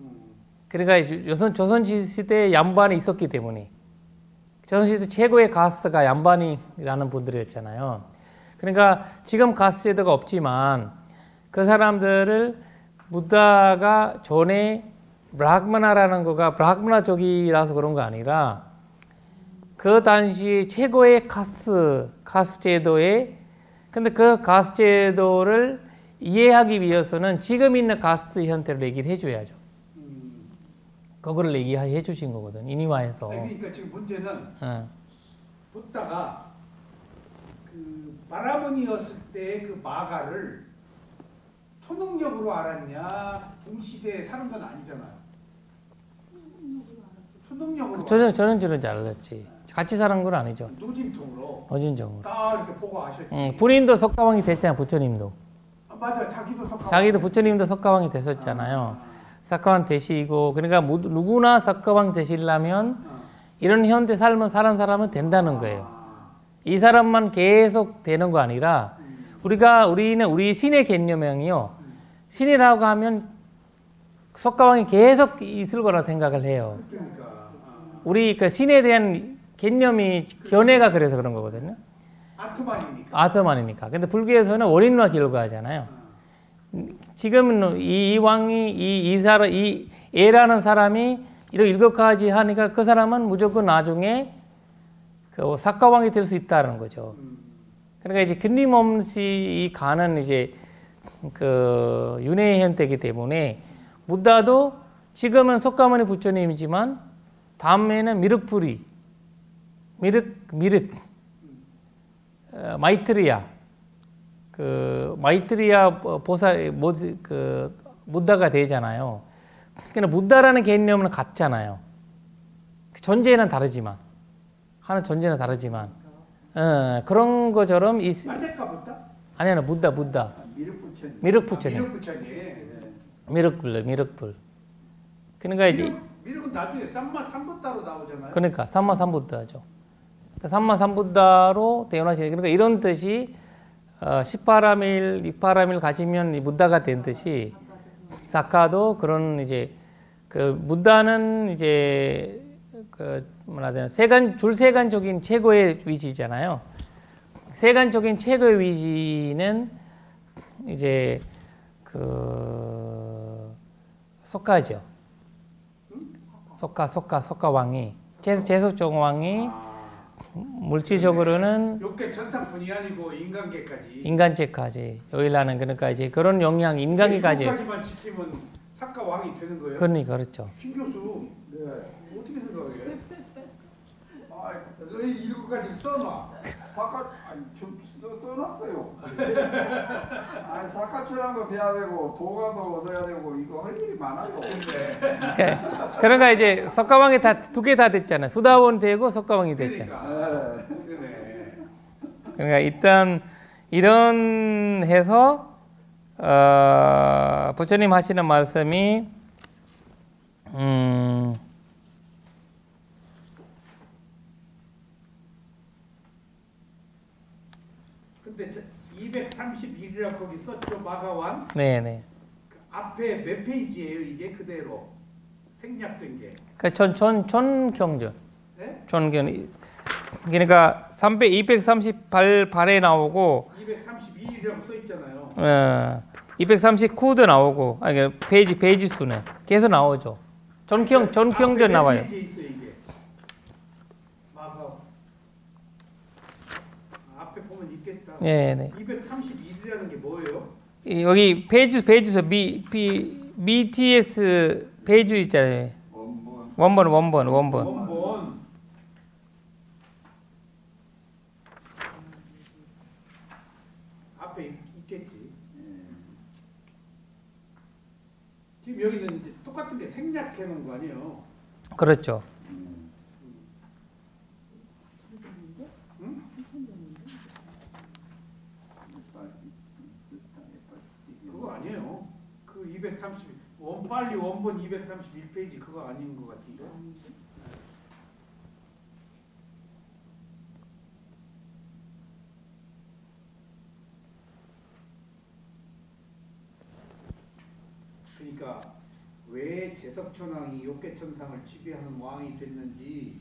A: 그러니까 조선시대에 양반이 있었기 때문에 조선시대 최고의 카스트가 양반이라는 분들이었잖아요. 그러니까 지금 카스트 제도가 없지만 그 사람들을 부다가 전에 브라흐마나라는 거가 브라흐마나족이라서 그런 거 아니라 그 당시 최고의 카스트 제도에 근데 그 카스트 제도를 이해하기 위해서는 지금 있는 카스트 형태를 얘기를 해줘야죠. 그거를 얘기해 주신 거거든. 인이화해서.
B: 그러니까 지금 문제는 부다가 그 바라문이었을 때 그 마가를 초능력으로 알았냐 동시대에 사는 건 아니잖아요. 초능력으로.
A: 저는 잘 알았지. 같이 사는 건 아니죠.
B: 노진통으로.
A: 딱
B: 이렇게 보고 아셨지.
A: 본인도 석가왕이 됐잖아요. 부처님도.
B: 맞아. 자기도 석가왕.
A: 자기도 부처님도 석가왕이 되셨잖아요. 석가왕 되시고 그러니까 누구나 석가왕 되시려면 이런 현대 삶을 사는 사람은 된다는 거예요. 이 사람만 계속 되는 거 아니라 우리는 우리 신의 개념형이요. 신이라고 하면 석가왕이 계속 있을 거라 생각을 해요. 우리 그 신에 대한 개념이 견해가 그래서 그런 거거든요. 아트만이니까. 근데 불교에서는 원인과 결과잖아요. 지금은 이 왕이 이 애라는 사람이 이런 7가지 하니까 그 사람은 무조건 나중에 그 석가왕이 될 수 있다는 거죠. 그러니까 이제 끊임없이 가는 이제 그 윤회의 형태이기 때문에 부다도 지금은 석가모니 부처님이지만 다음에는 마이트리야 보사 그 부다가 되잖아요. 그러니까 부다라는 개념은 같잖아요. 존재는 다르지만 그런 것처럼
B: 맞을까 부다?
A: 아니야 부다. 미륵부처님. 미륵불. 그러니까 이제
B: 미륵은 나중에 삼마삼부다로 나오잖아요.
A: 그러니까 삼마삼부다죠. 삼마삼부다로 태어나시는 그러니까 이런 뜻이 18아밀, 6파라밀 가지면 이 부다가 된 듯이 사카도 그런 이제 그 무다는 이제 그 뭐라 해야 되나 줄세간적인 최고의 위치잖아요. 세간적인 최고의 위치는 이제 그 석가죠. 석가 왕이 제석종 왕이 물질적으로는
B: 욕계 천상뿐이 아니고 인간계까지.
A: 인간제까지 여기라는 그러니까 이제 그런 영향 인간계까지.
B: 여기까지만 지키면 사카 왕이 되는 거예요?
A: 그러니까 그렇죠.
B: 신 교수, 네. 어떻게 생각해? 이 일곱 가지 써놔.
D: 사카 좀 써놨어요. 사카처럼 거 돼야 되고 도가도 얻어야 되고 이거 할 일이 많아요.
A: 그러니까 이제 석가왕이 다 두 개 다 됐잖아요. 수다원 되고 석가왕이 됐잖아요. 그러니까 일단 이런 해서 부처님 하시는 말씀이
B: 근데 231이라 거기 썼죠, 마가완?
A: 네네.
B: 그 앞에 몇 페이지예요, 이게 그대로 생략된 게?
A: 그러니까 전경전.
B: 네?
A: 전경. 그러니까 238발에 나오고
B: 232이라고 써 있잖아요.
A: 239도 나오고 아니 페이지 수는 계속 나오죠. 전경전 나와요.
B: 몇 페이지에 있어요, 이게? 마가 앞에 보면 있겠다.
A: 네네.
B: 231이라는 게 뭐예요?
A: 여기 페이지 수 BTS 페이지 있잖아요. 원본.
B: 원본. 앞에 있겠지. 지금 여기는 이제 똑같은 게 생략해 놓은 거 아니에요?
A: 그렇죠.
B: 그거 아니에요. 그 230, 빨리 원본 231페이지 그거 아닌 것 같은데. 그러니까 왜 제석천왕이 욕계천상을 지배하는 왕이 됐는지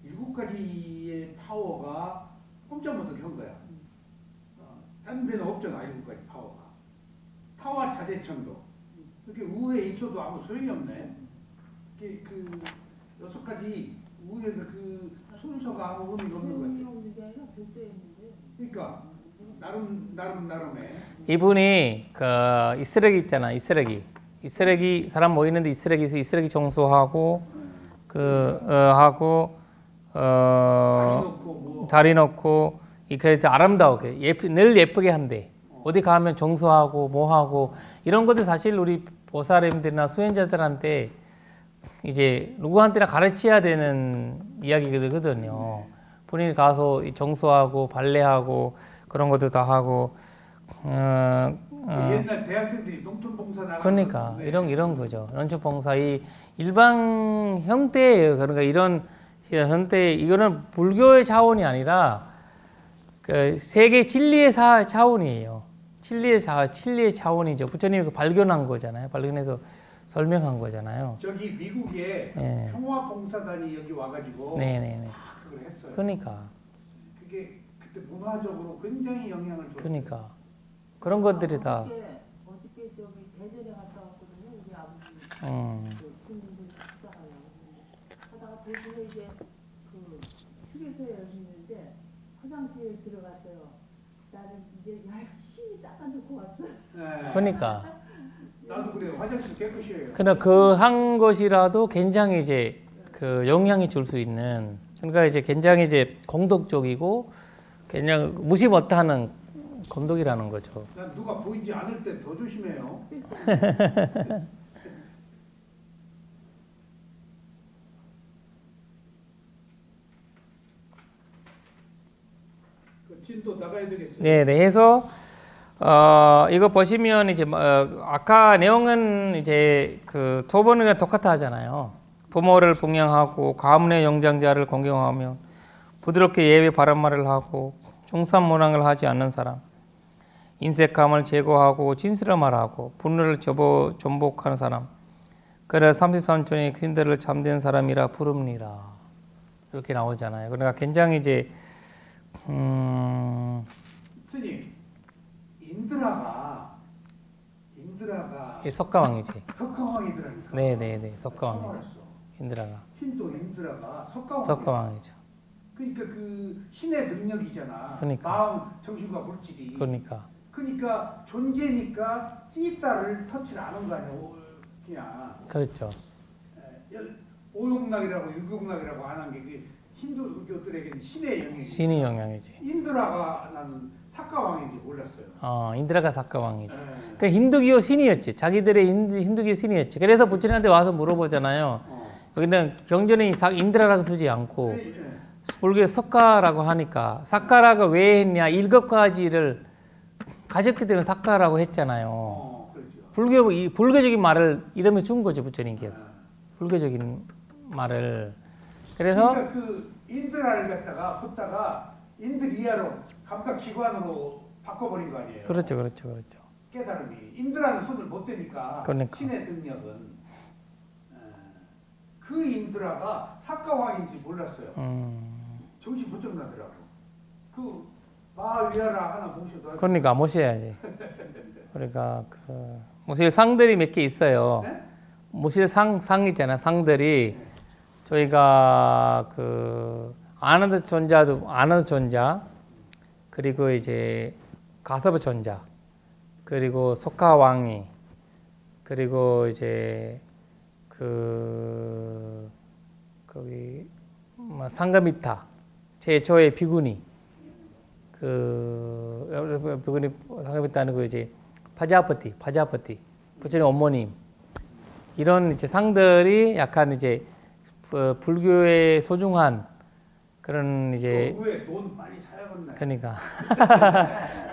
B: 7가지의 파워가 꼼짝못하게 한 거야. 다른 데는 없잖아, 7가지 파워가. 타와 자재천도. 이렇게 우에 있어도 아무 소용이 없네. 그 6가지 우에는 그 순서가 아무 의미가 없는 것 같아. 그러니까 나름에.
A: 이분이 그 이스라엘 있잖아. 이스라엘 사람 모이는데 이스라엘 정수하고 하고 다리 놓고 이렇게 아름다우게 늘 예쁘게 한대. 어디 가면 정수하고 뭐하고 이런 것들 사실 우리 보살님들이나 수행자들한테 이제 누구한테나 가르쳐야 되는 이야기거든요. 본인이 가서 정수하고 발레하고 그런 것도 다 하고
B: 옛날 대학생들이 농촌봉사 나가는
A: 그러니까 이런 거죠. 농촌봉사 이 일반 형태예요. 그러니까 이런 형태 이거는 불교의 차원이 아니라 그 세계 진리의 차원이에요. 진리의 차원이죠. 부처님이 발견한 거잖아요. 발견해서 설명한 거잖아요.
B: 저기 미국에
A: 네.
B: 평화봉사단이 여기 와가지고
A: 네네네.
B: 그걸 했어요.
A: 그러니까.
B: 그게 그때 문화적으로 굉장히 영향을 줬어요.
A: 그러니까 그런 것들이 다.
C: 어저께 저기 대전에 갔다 왔거든요. 우리 아버지 그 군인들 하다가 대전에 이제 그 휴게소에 있는데 화장실에 들어갔어요. 나는 이제 열심히 닦아놓고 왔어.
B: 네.
A: 그러니까.
B: 나도 그래요. 화장실 깨끗이에요.
A: 그러나 그 한 것이라도 굉장히 이제 그 영향이 줄 수 있는. 그러니까 이제 굉장히 이제 공덕적이고 그냥 무시 못하는 건덕이라는 거죠.
B: 난 누가 보이지 않을 때 더 조심해요. 그 진도 나가야 되겠어요.
A: 네. 해서 이거 보시면 이제 아까 내용은 이제 그 초본이랑 똑같아 하잖아요. 부모를 봉양하고 가문의 영장자를 공경하며 부드럽게 예외 바른 말을 하고 중산문항을 하지 않는 사람, 인색감을 제거하고 진실을 말하고 분노를 전복하는 사람, 그래 33촌이 신들을 참된 사람이라 부릅니다. 이렇게 나오잖아요. 그러니까 굉장히 이제
B: 스님, 인드라가
A: 이 석가왕이지.
B: 석가왕이더라니까.
A: 네네네, 석가왕이죠.
B: 석가왕이었어.
A: 인드라가.
B: 힌두 인드라가 석가왕.
A: 석가왕이죠.
B: 그러니까 그 신의 능력이잖아.
A: 그러니까.
B: 마음, 정신과 물질이.
A: 그러니까
B: 존재니까 찌따를 터치를 안 한 거 아니야. 그냥
A: 그렇죠.
B: 오용락이라고 일국락이라고 안 한 게 힌두교들에게는 신의 영역이.
A: 신의 영향이지.
B: 인드라가 나는 사카왕인지 몰랐어요.
A: 인드라가 사카왕이지. 그 힌두교 신이었지. 자기들의 힌두교 신이었지. 그래서 부처님한테 와서 물어보잖아요. 여기는 경전에 인드라라고 쓰지 않고 불교 석가라고 하니까 사카라가 왜 했냐? 7가지를 가졌기 때문에 사카라고 했잖아요.
B: 그렇죠.
A: 불교적인 말을 이름에 준 거죠, 부처님께서. 불교적인 말을. 그래서
B: 그러니까 그 인드라를 갖다가 붓다가 인드리아로 감각기관으로 바꿔버린 거 아니에요.
A: 그렇죠.
B: 깨달음이. 인드라는 손을 못 대니까
A: 그러니까.
B: 신의 능력은 그 인드라가 사카왕인지 몰랐어요. 정신 부쩍 나더라고. 그 마하위라라 하나 모셔도.
A: 그러니까 모셔야지. 그러니까 그 모실 상들이 몇 개 있어요.
B: 네?
A: 모실 상 있잖아. 상들이 저희가 그 아너드 존자 그리고 이제 가섭 존자 그리고 석가왕이 그리고 이제 거기 상가미타 최초의 비구니 비구니 상가미타는 그 이제 파자파티 부처님 어머님 이런 이제 상들이 약간 이제 불교의 소중한 그런 이제
B: 후에 돈 많이 사야겠네.
A: 그러니까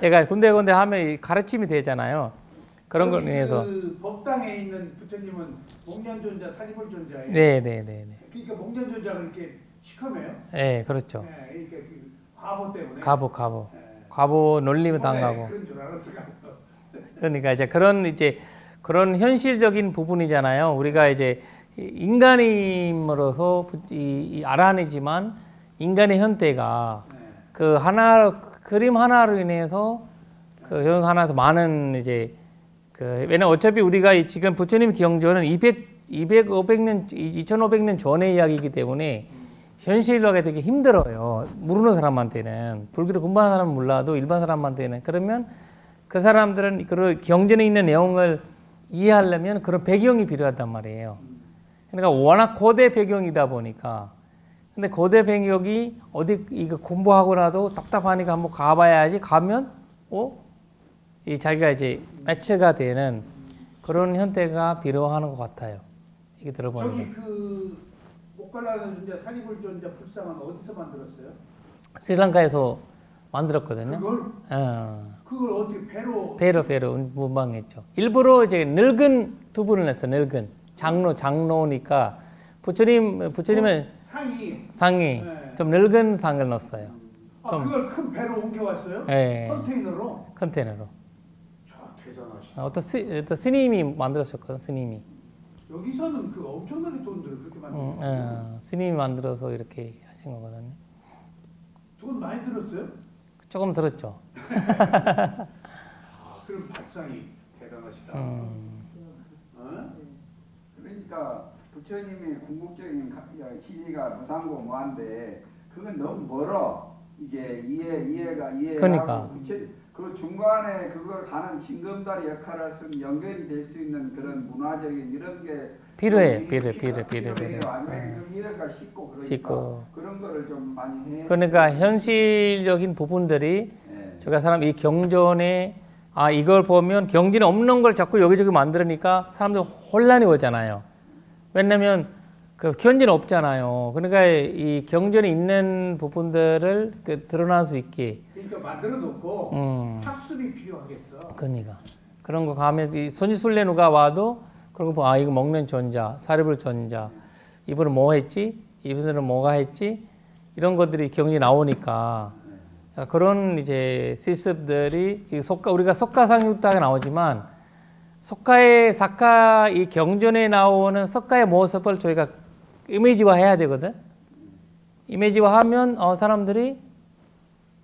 A: 얘가 군데군데 하면 가르침이 되잖아요. 그런 걸 인해서
B: 그 법당에 있는 부처님은 목련존자, 사리불존자예요.
A: 네네네.
B: 그러니까 목련존자가 이렇게 시커매요.
A: 네, 그렇죠.
B: 네, 그러니까 그 과보 때문에.
A: 과보.
B: 네.
A: 과보 놀림을 당하고.
B: 그런 줄 알았어.
A: 그러니까 이제 그런 현실적인 부분이잖아요. 우리가 이제 인간임으로서 알아내지만 인간의 현태가
B: 네.
A: 그 그림 하나로 인해서 그 형 하나에서 많은 이제 왜냐면 어차피 우리가 지금 부처님 경전은 2500년 전의 이야기이기 때문에 현실로 하기 되게 힘들어요. 모르는 사람한테는. 불교를 공부하는 사람은 몰라도 일반 사람한테는. 그러면 그 사람들은 그 경전에 있는 내용을 이해하려면 그런 배경이 필요하단 말이에요. 그러니까 워낙 고대 배경이다 보니까. 근데 고대 배경이 어디 이거 공부하고 나도 답답하니까 한번 가봐야지. 가면 이 자기가 이제 매체가 되는 그런 형태가 필요하는 것 같아요. 이게 들어보면.
B: 저기 그 목갈라는 존자, 사리불존자 불상은 어디서 만들었어요?
A: 스리랑카에서 만들었거든요.
B: 그걸 어떻게
A: 배로 문방했죠. 일부러 이제 늙은 두 분을 냈어. 늙은 장로니까 부처님은 상이
B: 네.
A: 좀 늙은 상을 넣었어요.
B: 그걸 큰 배로 옮겨왔어요?
A: 네.
B: 컨테이너로?
A: 대단하시다. 어떤 스님이 만들었었거든. 스님이.
B: 여기서는 그 엄청나게 돈들을 그렇게 만들었어요.
A: 스님이 만들어서 이렇게 하신 거거든요.
B: 돈 많이 들었어요?
A: 조금 들었죠.
B: 그럼 발상이 대단하시다.
D: 그러니까 부처님의 궁극적인 기리가 무상고 무한데 그건 너무 멀어. 이게 이해가
A: 그러니까.
D: 그 중간에 그걸 가는 징검다리 역할을 할 수 있는 연결이 될 수 있는 그런 문화적인 이런 게
A: 필요해.
D: 아니면 그 미래가 쉽고 그러니까 그런 거를 좀 많이 해.
A: 그러니까 현실적인 부분들이 제가 이 경전에 이걸 보면 경전에 없는 걸 자꾸 여기저기 만들으니까 사람들 혼란이 오잖아요. 왜냐면 그 경전에 없잖아요. 그러니까 이 경전에 있는 부분들을 드러날 수 있게.
B: 그러니까 만들어 놓고 학습이 필요하겠어.
A: 그러니까 그런 거 가면 이 손지술래 누가 와도 그런 거 이거 먹는 존자, 사리불 존자, 이분은 뭐 했지, 이분은 뭐가 했지, 이런 것들이 경전에 나오니까 그런 이제 실습들이 우리가 석가상육다가 나오지만 석가의 사카 이 경전에 나오는 석가의 모습을 저희가 이미지화해야 되거든. 이미지화하면 사람들이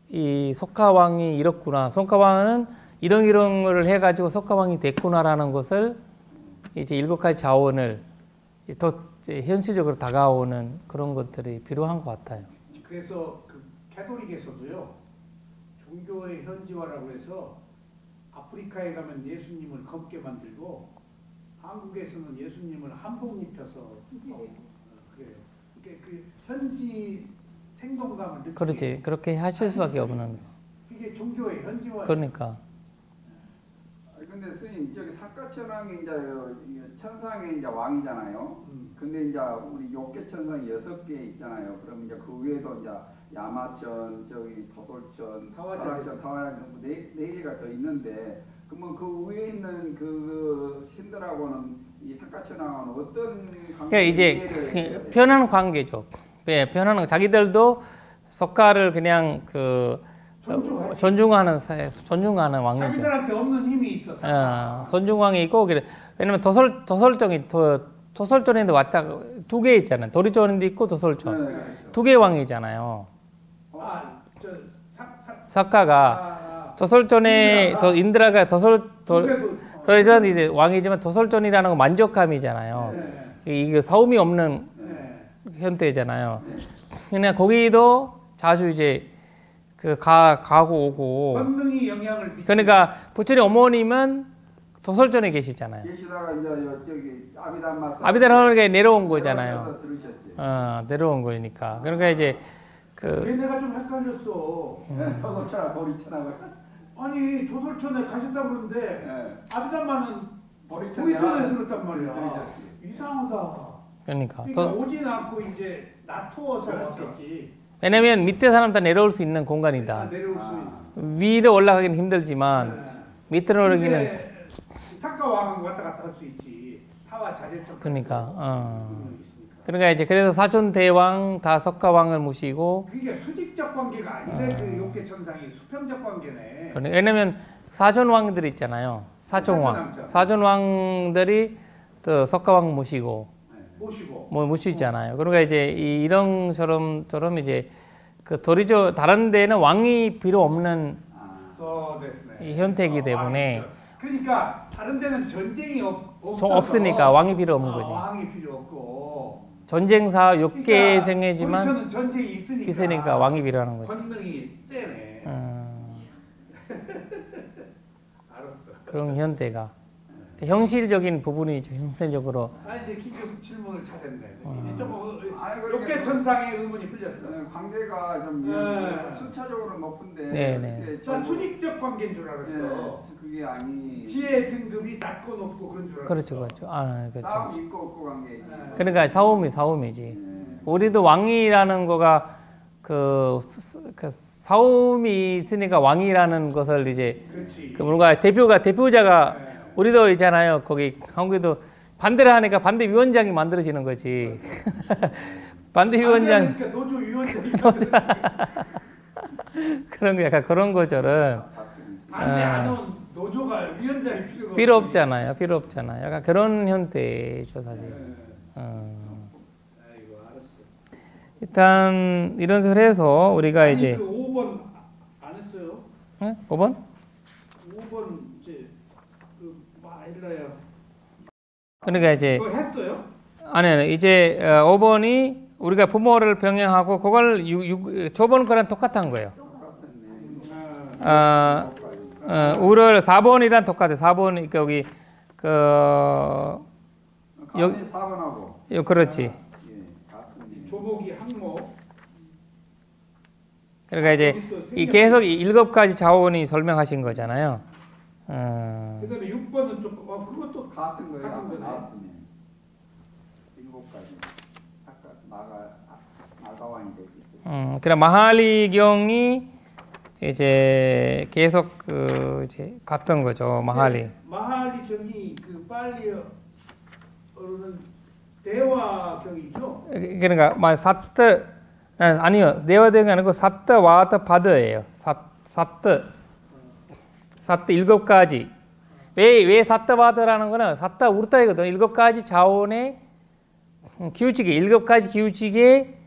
A: 이 석가왕이 이렇구나. 석가왕은 이런 거를 해가지고 석가왕이 됐구나라는 것을 이제 7가지 자원을 더 현실적으로 다가오는 그런 것들이 필요한 것 같아요.
B: 그래서 그 캐톨릭에서도요 종교의 현지화라고 해서 아프리카에 가면 예수님을 검게 만들고 한국에서는 예수님을 한복 입혀서 그래요. 그 현지 생동감을 느끼게.
A: 그렇지. 그렇게 하실 수밖에 없는.
B: 이게 종교의 현지화.
A: 그러니까.
D: 근데 스님 저기 사카천왕이 이제 천상의 이제 왕이잖아요. 근데 이제 우리 욕계천상 6개 있잖아요. 그럼 이제 그 위에도 이제 야마천, 저기 도솔천, 타화천, 타화천 네 개가 더 있는데 그러면 그 위에 있는 그 신들하고는 이 사카천왕은 어떤
A: 그러니까 이제 편한 관계죠. 네, 편한 자기들도 석가를 그냥 존중하는 왕이죠.
B: 자기들한테 없는 힘이 있어.
A: 존중왕이 있고 왜냐면 도솔전에도 왔다 2개 있잖아요. 도리전도 있고 도솔전.
B: 네.
A: 2개 왕이잖아요. 석가가 도솔전에 인드라가 도리전 이제 왕이지만 도솔전이라는 건 만족감이잖아요.
B: 네.
A: 이게 사움이 없는 형태잖아요. 그냥 거기도 자주 이제 가고 오고.
B: 권능이 영향을 미치고.
A: 그러니까 부처님 어머님은 도솔전에 계시잖아요.
D: 계시다가 이제 저기
A: 아비달하게 내려온 거잖아요.
D: 들으셨지.
A: 내려온 거니까. 그러니까 이제
B: 내가 좀 헷갈렸어.
D: 도솔천하고 도리천하고.
B: 아니 도솔천에 가셨다고 그러는데 아비달마는
D: 도리천에
B: 도리천에 들었단 말이야.
D: 들으셨지.
B: 이상하다.
A: 그러니까
B: 오진 않고 이제 놔두어서 왔겠지.
A: 왜냐면 밑에 사람 다 내려올 수 있는 공간이다.
B: 내려올 수 있는.
A: 위로 올라가기는 힘들지만 밑으로 오르기는
B: 석가왕은 왔다 갔다 할 수 있지. 타와 자제적.
A: 그러니까 그러니까 이제 그래서 사촌대왕 다 석가왕을 모시고.
B: 이게 수직적 관계가 아닌데 그 욕계천상이 수평적 관계네.
A: 왜냐면 사촌왕들 있잖아요. 사촌왕들이 또 석가왕 모시고 모시잖아요. 그러니까 이제 이런처럼 이제 그 도리조 다른 데는 왕이 필요 없는 이 형태이기 때문에.
B: 그러니까 다른 데는 전쟁이
A: 없으니까 왕이 필요 없는 거지.
B: 왕이 필요 없고
A: 전쟁사 6개 생애지만
B: 도리천은 전쟁이
A: 있으니까 왕이 필요하는 거지.
B: 권능이 세네. 알았어.
A: 그런 현대가 형실적인 부분이죠. 형세적으로.
B: 이제 김 교수 질문을 잘했네. 이제 조금 욕계천상의 의문이 풀렸어.
D: 관계가 좀 순차적으로 높은데
A: 네네.
B: 수직적 관계인 줄 알았어.
D: 그게 아니.
B: 지혜 등급이 낮고 높고 그런 줄 알았어.
A: 그렇죠. 그렇죠.
D: 싸움 있고 없고 관계지.
A: 그러니까 사움이지. 우리도 왕이라는 거가 그 사움이 있으니까 왕이라는 것을 이제 뭔가 대표자가 우리도 있잖아요. 거기 한국에도 반대를 하니까 반대위원장이 만들어지는 거지. 반대위원장.
B: 그러니까 노조위원장이
A: 그런 거 약간 그런 거처럼.
B: 반대 안 온 노조가 위원장이
A: 필요 없잖아요. 약간 그런 형태죠 사실.
B: 아이고 알았어.
A: 일단 이런 식으로 해서 우리가 이제
B: 그 5번 안 했어요?
A: 네? 5번?
B: 5번 이제 그 마일라야.
A: 그러니까 이제
B: 그거 했어요?
A: 아니 이제 5번이 우리가 부모를 병행하고 그걸 저번 거랑 똑같은 거예요. 우를 4번이랑 똑같아. 4번 여기
D: 여기 4번하고.
A: 그렇지.
B: 조목이 항목.
A: 그러니까 이제 계속 7가지 자원이 설명하신 거잖아요.
B: 그다음에 6번은 좀 그것도
D: 같은 거예요.
B: 같은 거네.
D: 7가지. 마가완이 되고 있어요.
A: 그럼 마할리경이 이제 계속 이제 같은 거죠. 마할리.
B: 마할리경이 그 빨리어는 대화경이죠.
A: 그러니까 사트 아니요. 대화경이 아니고 사트 와트 바드예요. 사트 7가지. 왜 사타바다라는 거는 사타 우르타이거든. 7가지 자원의 기우치기, 7가지 기우치기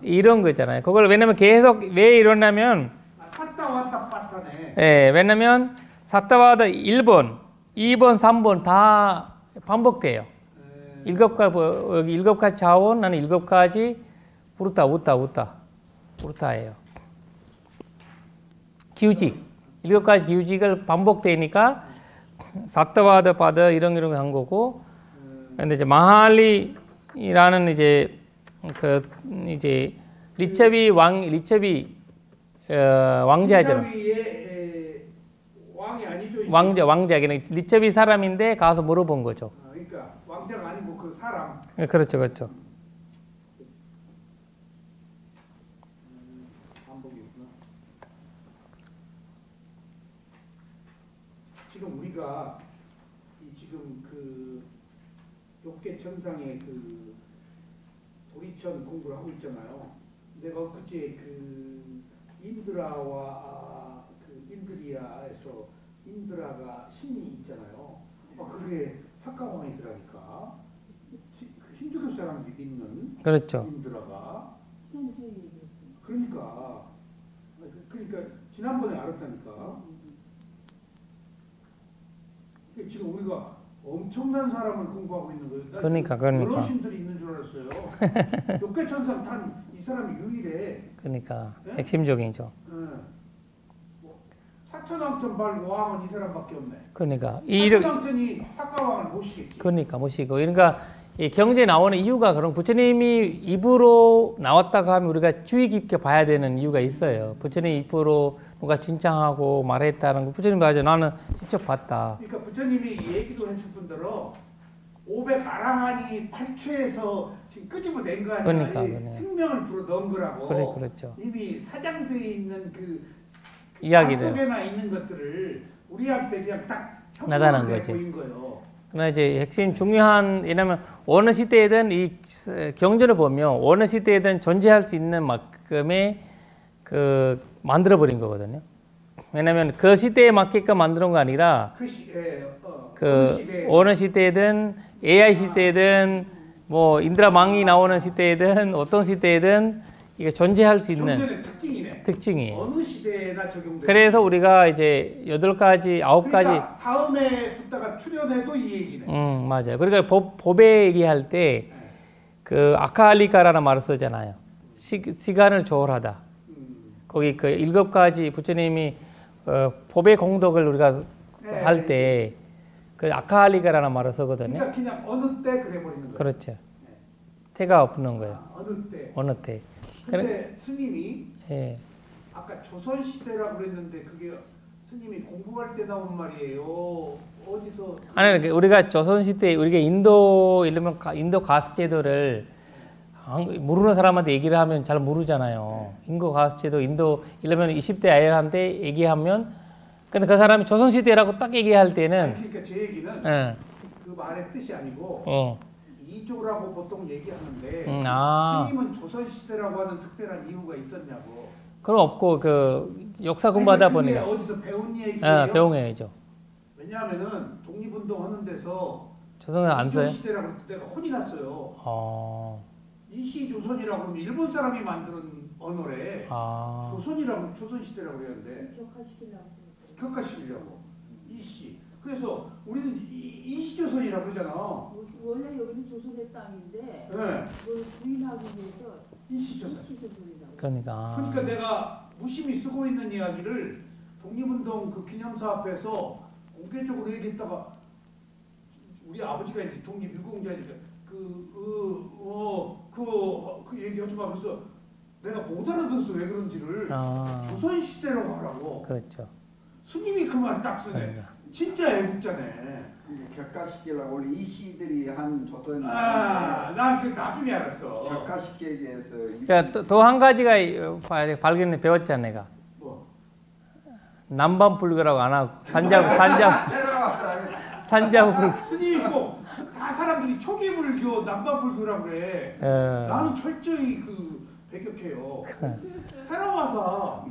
A: 이런 거 있잖아요. 그걸 왜냐면 계속 왜 이러냐면
B: 샀다 왔다 빠따네.
A: 예, 왜냐면 사타바다 1번, 2번, 3번 다 반복돼요. 7가지 자원, 나는 7가지 우르타예요. 기우직, 7가지 기우직을 반복되니까 사타바다 이런 한 거고. 근데 이제 마할리라는 이제 리차비 왕자잖아.
B: 리차비의 왕이 아니죠.
A: 왕자 그냥 리차비 사람인데 가서 물어본 거죠.
B: 그러니까 왕자가 아니고 그 사람.
A: 그렇죠.
B: 반복이구나. 지금 우리가 지금 그 욕계천상의 그 도리천 공부를 하고 있잖아요. 내가 엊그제 그 인드라와 그 인드리아에서 인드라가 신이 있잖아요. 그게 사카왕이더라니까. 그 힌두교 사람들이 믿는
A: 그렇죠.
B: 인드라가. 그러니까 지난번에 알았다니까. 지금 우리가 엄청난 사람을 공부하고 있는 거예요.
A: 그러니까.
B: 여러 신들이 있는 줄 알았어요. 욕계천상 단 이 사람이 유일해.
A: 그러니까
B: 네?
A: 핵심적이죠.
B: 사천왕천 말고 왕은 이 사람밖에 없네.
A: 그러니까
B: 사천왕천이 사카왕을 모시겠지.
A: 그러니까 모시고. 그러니까 이 경제에 나오는 이유가 그런 부처님이 입으로 나왔다고 하면 우리가 주의 깊게 봐야 되는 이유가 있어요. 부처님 입으로 누가 칭찬하고 말했다는 거 부처님 맞아. 나는 직접 봤다.
B: 그러니까 부처님이 얘기도 했을 뿐더러 500아라한이 8최에서 지금 끄집어낸 거 아니야.
A: 그러니까.
B: 생명을 불어 넣은 거라고.
A: 그렇죠.
B: 이미 사장되어 있는 그
A: 이야기들.
B: 속에나 있는 것들을 우리한테 그냥 딱
A: 나타난 거지.
B: 보인 거예요.
A: 그러나 이제 핵심 중요한 왜냐면 어느 시대에든 이 경전을 보면 어느 시대에든 존재할 수 있는 만큼의 그 만들어 버린 거거든요. 왜냐면 그 시대에 맞게끔 만드는 거 아니라 어느 시대든 AI 시대든 뭐 인드라 망이 나오는 시대든 어떤 시대든 이게 존재할 수 있는
B: 경전의 특징이네.
A: 특징이에요.
B: 어느 시대나 적용되는.
A: 그래서 우리가 이제 8가지, 9가지
B: 그러니까 다음에 붙다가 출연해도 이 얘기네.
A: 맞아요. 그러니까 법에 얘기할 때 그 아카알리카라는 말을 쓰잖아요. 시간을 초월하다. 거기 그 7가지 부처님이 법의 공덕을 우리가 할 때 그 아카알리카라는 말을 쓰거든요.
B: 그러니까 그냥 어느 때 그래 버리는 거예요.
A: 그렇죠. 태가 없는 거예요.
B: 어느 때.
A: 근데
B: 근데 스님이
A: 예.
B: 아까 조선 시대라고 그랬는데 그게 스님이 공부할 때 나온 말이에요. 어디서?
A: 아니 우리가 조선 시대 우리가 인도 이러면 인도 가스 제도를 모르는 사람한테 얘기를 하면 잘 모르잖아요. 인도 가스 제도 인도 이러면 20대 아이한테 얘기하면 근데 그 사람이 조선 시대라고 딱 얘기할 때는
B: 그러니까 제 얘기는 그 말의 뜻이 아니고 이조라고 보통 얘기하는데 스님은 조선 시대라고 하는 특별한 이유가 있었냐고.
A: 그럼 없고 그 역사 공부하다 보니까
B: 어디서 배운 얘기예요?
A: 배운 얘기죠.
B: 왜냐하면은 독립운동 하는 데서
A: 조선은 안 써요?
B: 조선 시대라고 그때가 혼이 났어요. 이시조선이라고 그러면 일본 사람이 만드는 언어래. 조선이라고 조선 시대라고 그랬는데 격화시키려고 이시. 그래서 우리는 이시조선이라고 그러잖아.
C: 원래 여기는 조선의 땅인데 그걸 부인하기 위해서
B: 이시조선이라고.
A: 그러니까
B: 내가 무심히 쓰고 있는 이야기를 독립운동 그 기념사 앞에서 공개적으로 얘기했다가 우리 아버지가 이제 독립유공자니까 그 얘기하지 마. 그래서 내가 못 알아들었어. 왜 그런지를. 조선 시대라고 하라고.
A: 그렇죠.
B: 스님이 그 말 딱 쓰네.
A: 그러니까.
B: 진짜 애국자네.
D: 격가시키려고 원래 이 시들이 한 조선.
B: 난 그 나중에 알았어.
D: 격가시키기 위해서.
A: 그러니까 또 한 가지가 발견해 배웠잖아 내가.
B: 뭐?
A: 남반불교라고 안 하고 산자불교.
B: 스님이 다 사람들이 초기불교, 남반불교라고 그래. 나는 철저히 그 배격해요. 테라와다.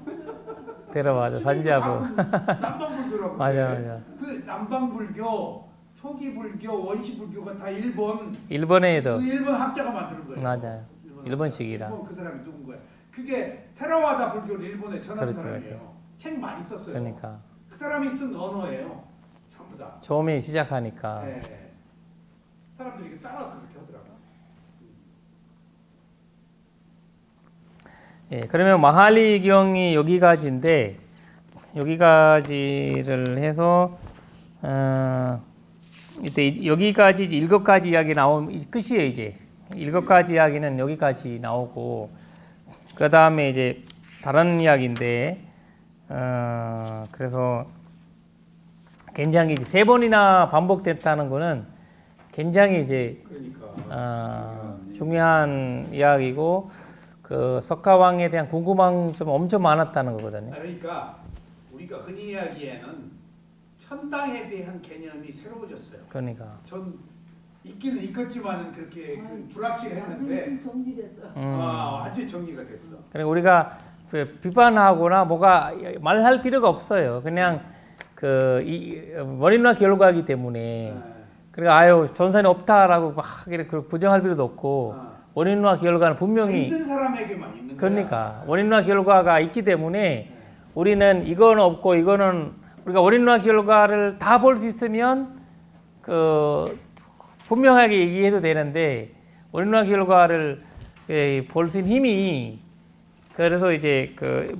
A: 데려와서 산지하고.
B: 남방불교라고.
A: 맞아.
B: 그 남방불교, 초기불교, 원시불교가 다
A: 일본에도.
B: 그 일본 학자가 만드는 거예요.
A: 맞아요. 일본식이라.
B: 일본 그 사람이 누군 거야. 그게 테라와다 불교를 일본에 전한
A: 그렇죠,
B: 사람이에요.
A: 그렇죠.
B: 책 많이 썼어요.
A: 그러니까.
B: 그 사람이 쓴 언어예요. 전부 다.
A: 처음에 시작하니까.
B: 네. 사람들이 이게 따라서 그렇게 하더라고.
A: 예, 그러면 마할리경이 여기까지인데 여기까지를 해서 이때 여기까지 7가지 이야기 나오면 끝이에요. 이제 7가지 이야기는 여기까지 나오고 그 다음에 이제 다른 이야기인데 그래서 굉장히 이제 3번이나 반복됐다는 거는 굉장히 이제 중요한 이야기고 그 석가왕에 대한 궁금한 점 엄청 많았다는 거거든요.
B: 그러니까 우리가 흔히 이야기에는 천당에 대한 개념이 새로워졌어요.
A: 그러니까.
B: 전 있기는 있겠지만은 그렇게 불확실했는데
C: 정리됐어.
B: 완전 정리가 됐어.
A: 그리고 우리가 비판하거나 뭐가 말할 필요가 없어요. 그냥 원인과 결과이기 때문에. 그러니까 아유 전선이 없다라고 막 이렇게 부정할 필요도 없고 원인과 결과는 분명히
B: 있는 사람에게만 있는 거야.
A: 그러니까 원인과 결과가 있기 때문에 우리는 이건 없고 이거는 우리가 원인과 결과를 다 볼 수 있으면 분명하게 얘기해도 되는데 원인과 결과를 볼 수 있는 힘이 그래서 이제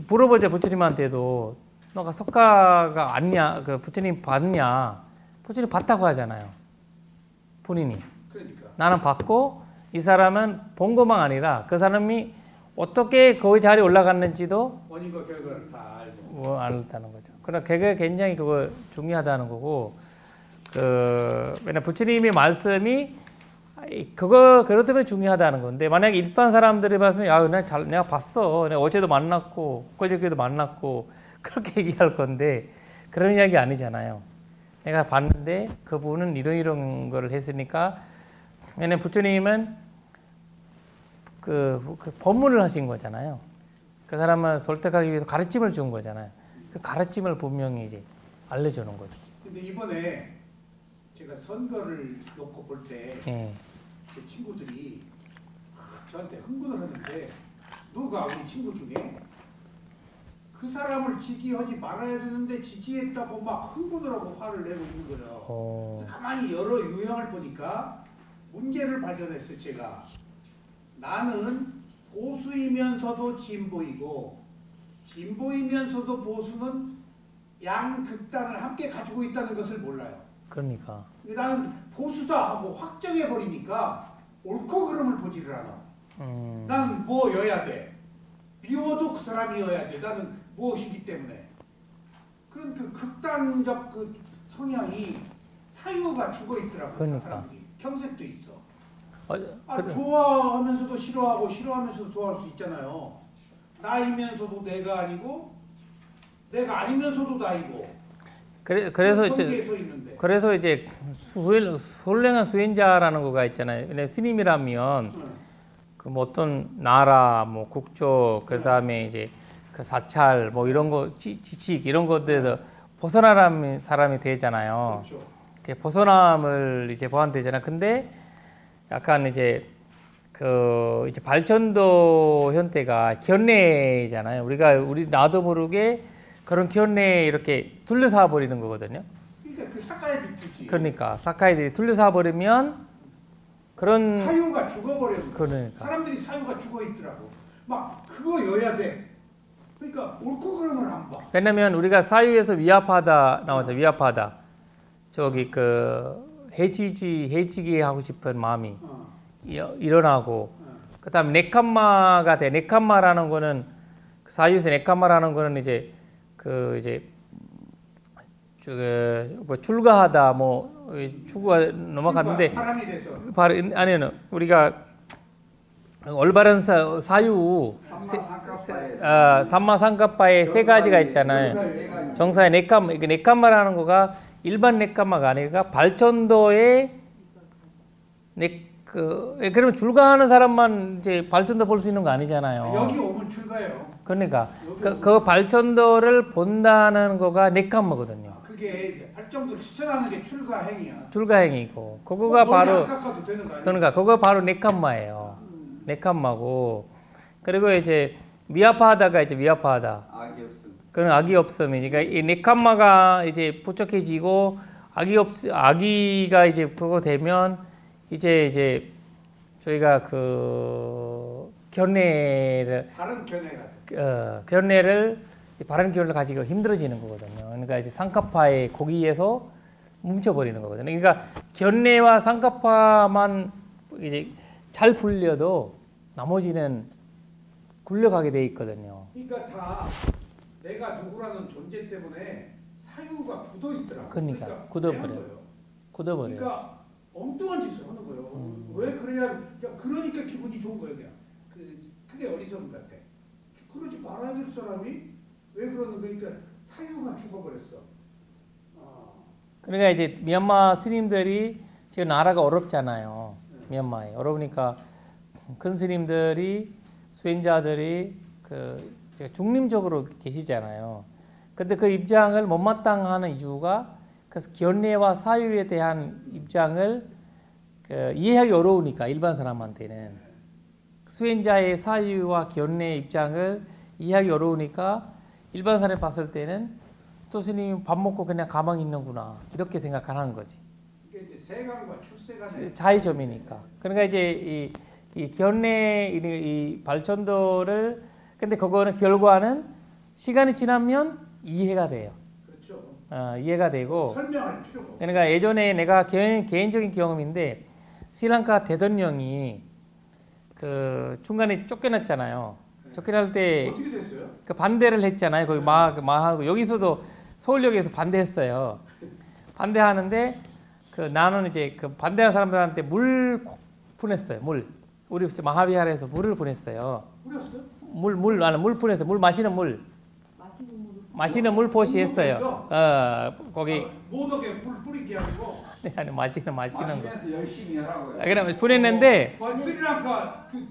A: 물어보자 부처님한테도 너가 석가가 아니냐 부처님 봤냐 부처님 봤다고 하잖아요. 본인이.
B: 그러니까.
A: 나는 봤고 이 사람은 본 것만 아니라 그 사람이 어떻게 그 자리에 올라갔는지도
B: 원인과 결과를 다 알고.
A: 알다는 거죠. 그러나 그게 굉장히 그거 중요하다는 거고 왜냐면 부처님의 말씀이 그것 때문에 중요하다는 건데 만약에 일반 사람들이 봤으면 야 내가 봤어. 내가 어제도 만났고 그저께도 만났고 그렇게 얘기할 건데 그런 이야기 아니잖아요. 내가 봤는데 그분은 이런 거를 했으니까 왜냐면 부처님은 그 법문을 하신 거잖아요. 그 사람을 설득하기 위해서 가르침을 준 거잖아요. 그 가르침을 분명히 이제 알려주는 거죠.
B: 근데 이번에 제가 선거를 놓고 볼 때 제 친구들이 저한테 흥분을 하는데 누가 우리 친구 중에 그 사람을 지지하지 말아야 되는데 지지했다고 막 흥분을 하고 화를 내고 있는 거예요. 그래서 가만히 여러 유형을 보니까 문제를 발견했어요. 제가 나는 보수이면서도 진보이고 진보이면서도 보수는 양극단을 함께 가지고 있다는 것을 몰라요.
A: 그러니까
B: 나는 보수다 하고 확정해 버리니까 옳고 그름을 보지를 않아. 나는 뭐여야 돼. 미워도 그 사람이어야 돼. 나는 무엇이기 때문에. 그런 그 극단적 그 성향이 사유가 죽어 있더라고요.
A: 그러니까.
B: 사람들이. 경색도 있어.
A: 그래.
B: 좋아하면서도 싫어하고 싫어하면서도 좋아할 수 있잖아요. 나이면서도 내가 아니고 내가 아니면서도 나이고.
A: 그래서 이제 선량한 수행자라는 거가 있잖아요. 근데 스님이라면 그 뭐 어떤 나라, 뭐 국조, 그 다음에 이제 그 사찰, 뭐 이런 거 지식 이런 것들에서 벗어나는 사람이 되잖아요. 그렇죠. 벗어남을 이제 보완되잖아. 근데 약간 이제 이제 발전도 형태가 견내잖아요. 우리 나도 모르게 그런 견내에 이렇게 둘러싸 버리는 거거든요.
B: 그러니까 그 사카이들이.
A: 그러니까 사카이들이 둘러싸 버리면 그런
B: 사유가 죽어버려요.
A: 그러니까.
B: 사람들이 사유가 죽어 있더라고. 막 그거여야 돼. 그러니까 옳고 그름을 안 봐.
A: 왜냐면 우리가 사유에서 위압하다 나오죠. 위압하다. 저기 해치기 하고 싶은 마음이 일어나고 그다음 네캄마가 돼. 네캄마라는 거는 사유에서 네캄마라는 거는 이제 뭐 출가하다 추구가 넘어갔는데 아니요 우리가 올바른 사유 삼마상갑바의 세 가지가 있잖아요. 정사의 네캄마라는 거가 일반 네캄마가 아니라 발전도의 그러면 출가하는 사람만 이제 발전도 볼 수 있는 거 아니잖아요.
B: 여기 오면 출가해요.
A: 그러니까
B: 여기
A: 그 발전도를 본다는 거가 네캄마거든요.
B: 그게 이제 발전도를 실천하는 게 출가 행위야.
A: 출가행이고 그거가
B: 머리
A: 바로
B: 안 깎아도 되는 거 아니야?
A: 그러니까 그거 바로 네캄마예요. 네캄마고 그리고 이제 미아파하다가 이제 미아파하다.
D: 악이 없음.
A: 그런 악이 없음이니까 이 네캄마가 이제 부족해지고 악이가 이제 그거 되면 이제 저희가 그 견해를
B: 바른 견해가
A: 바른 견해를 가지고 힘들어지는 거거든요. 그러니까 이제 상카파의 고기에서 뭉쳐버리는 거거든요. 그러니까 견해와 상카파만 이제 잘 불려도 나머지는 굴려가게 돼 있거든요.
B: 그러니까 다 내가 누구라는 존재 때문에 사유가 굳어 있더라고.
A: 그러니까 굳어버려요.
B: 그러니까 엉뚱한 짓을 하는 거예요. 왜 그래야 그러니까 기분이 좋은 거예요. 그냥 그게 어리석은 것 같아. 그러지 말아야 될 사람이 왜 그러는 거니까 사유가 죽어버렸어.
A: 그러니까 이제 미얀마 스님들이 지금 나라가 어렵잖아요. 미얀마에 어려우니까 큰 스님들이 수행자들이 중림적으로 계시잖아요. 근데 그 입장을 못마땅하는 이유가 그래서 견해와 사유에 대한 입장을 이해하기 어려우니까 일반 사람한테는 수행자의 사유와 견해의 입장을 이해하기 어려우니까 일반 사람이 봤을 때는 또 스님이 밥 먹고 그냥 가만히 있는구나 이렇게 생각하는 거지.
B: 이게 이제 세간과 출세간의
A: 차이점이니까. 그러니까 이제 이 견해 이 발전도를 근데 그거는 결과는 시간이 지나면 이해가 돼요.
B: 그렇죠.
A: 이해가 되고
B: 설명할 필요가 없어.
A: 그러니까 예전에 내가 개인적인 경험인데 스리랑카 대통령이 그 중간에 쫓겨났잖아요. 쫓겨날 때
B: 어떻게 됐어요?
A: 그 반대를 했잖아요. 거기 막 하고 여기서도 서울역에서 반대했어요. 반대하는데 나는 이제 그 반대하는 사람들한테 물 보냈어요. 물. 우리 마하비하라에서 물을 보냈어요.
B: 뿌렸어요?
A: 물 보냈어요. 물 마시는 물. 마시는 물 포시했어요. 거기
B: 모덕에 물 뿌리기 하고.
A: 아니 마시는 거.
D: 마시면서 열심히 하라고요.
A: 그러면 보냈는데
B: 스리랑카 그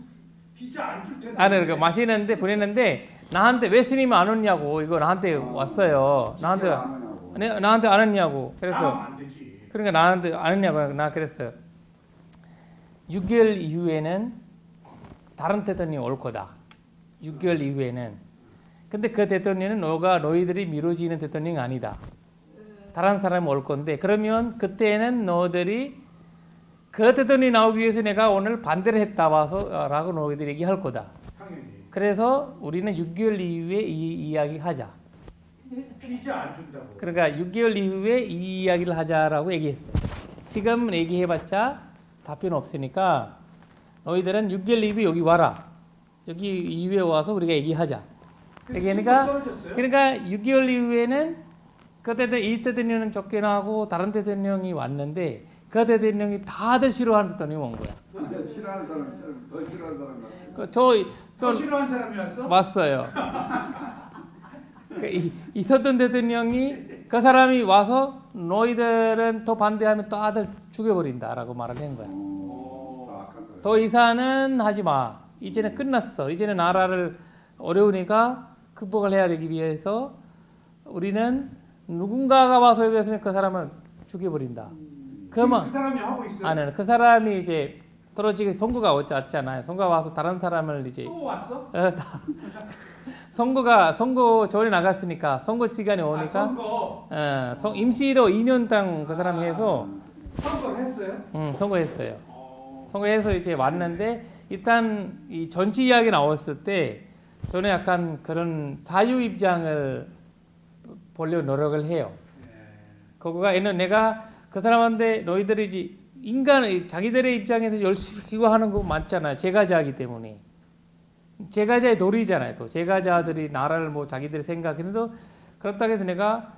B: 비자 안 줄 텐데.
A: 아니 그 마시는데 보냈는데 나한테 왜 스님이 안 왔냐고 이거 나한테 왔어요. 나한테 안 왔냐고. 그래서
B: 안 되지.
A: 그러니까 나한테 안 왔냐고 나 그랬어요. 6개월 이후에는 다른 대통령이 올 거다. 6개월 이후에는. 근데 그 대통령은 너희들이 미뤄지는 대통령이 아니다. 다른 사람이 올 건데 그러면 그때는 너희들이 그 대통령이 나오기 위해서 내가 오늘 반대를 했다 와서라고 너희들이 얘기할 거다.
B: 당연히.
A: 그래서 우리는 6개월 이후에 이 이야기 하자.
B: 비자 안 준다고.
A: 그러니까 6개월 이후에 이 이야기를 하자라고 얘기했어요. 지금 얘기해봤자 답변 없으니까 너희들은 6개월 이후에 여기 와라. 여기 이후에 와서 우리가 얘기하자. 그러니까 6개월 이후에는 그때 이 대통령은 쫓겨나고 다른 대통령이 왔는데 그 대통령이 다들 싫어하는 대통령이 온 거야.
D: 싫어하는 사람, 더 싫어하는 사람 같아요.
B: 더 싫어하는 사람이 왔어?
A: 왔어요. 있었던 대통령이 그 사람이 와서 너희들은 더 반대하면 또 아들 죽여버린다라고 말을 한 거야. 더 이상은 하지 마. 이제는 끝났어. 이제는 나라를 어려우니까 극복을 해야 되기 위해서 우리는 누군가가 와서 얘기했으면 그 사람을 죽여버린다.
B: 그 사람이 하고 있어요?
A: 아니, 그 사람이 이제 떨어지게 선거가 왔잖아요. 선거가 와서 다른 사람을 이제
B: 또 왔어?
A: 선거 전에 나갔으니까 선거 시간이 오니까 임시로 2년당 그 사람이 해서
B: 선거했어요?
A: 선거했어요. 선거해서 이제 왔는데 일단 이 정치 이야기 나왔을 때 저는 약간 그런 사유 입장을 보려고 노력을 해요. 그거가 내가 그 사람한테 너희들이 이제 인간 자기들의 입장에서 열심히 이거 하는 거 많잖아요. 제가자이기 때문에 제가자의 도리잖아요. 또 제가자들이 나라를 뭐 자기들이 생각했는데 그렇다고 해서 내가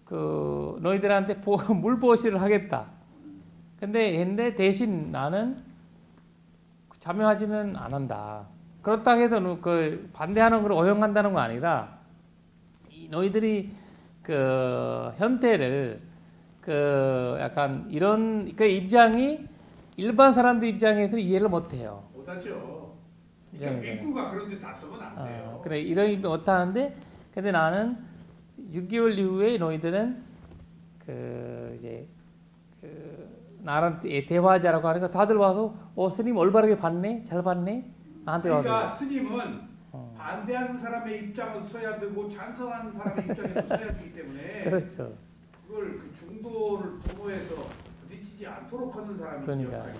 A: 그 너희들한테 물보시를 하겠다. 근데 대신 나는 참여하지는 안 한다. 그렇다고 해서 그 반대하는 걸 허용한다는 건 아니라 너희들이 그 현태를 그 약간 이런 그 입장이 일반 사람들 입장에서 이해를 못해요.
B: 못하죠. 그러니까 맥구가 그런데 나서면 안 돼요.
A: 그래 이런 입 못하는데 근데 나는 6개월 이후에 너희들은 그 이제 그 나랑 대화하자라고 하니까 다들 와서 스님 올바르게 봤네, 잘 봤네 나한테 와서.
B: 그러니까 스님은 반대하는 사람의 입장을 서야 되고 찬성하는 사람의 입장에도 서야 되기 때문에
A: 그렇죠.
B: 그걸 그 중도를 도모해서 부딪히지 않도록 하는 사람이
A: 그러니까.
B: 역할이.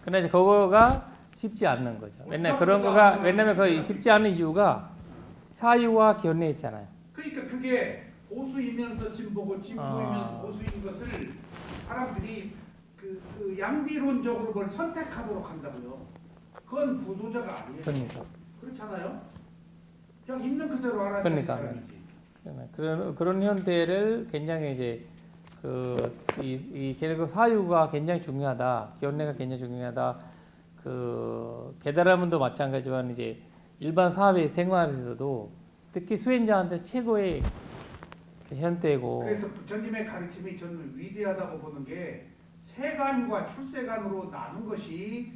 A: 근데 이제 그거가 쉽지 않는 거죠. 맨날 그런 거가 왜냐면 그 쉽지 않은 이유가 사유와 견해 있잖아요.
B: 그러니까 그게 보수이면서 진보고 진보이면서 보수인 것을 사람들이 그 양비론적으로 뭘 선택하도록 한다고요. 그건 구도자가 아니에요.
A: 그러니까.
B: 그렇잖아요. 그냥 있는 그대로 알아야
A: 그러니까.
B: 되는 사람이지.
A: 그런 현대를 굉장히 이제 그 사유가 굉장히 중요하다. 견해가 굉장히 중요하다. 그 깨달음도 마찬가지지만 이제 일반 사회 생활에서도 특히 수행자한테 최고의 그 현대고.
B: 그래서 부처님의 가르침이 저는 위대하다고 보는 게 세간과 출세간으로 나눈 것이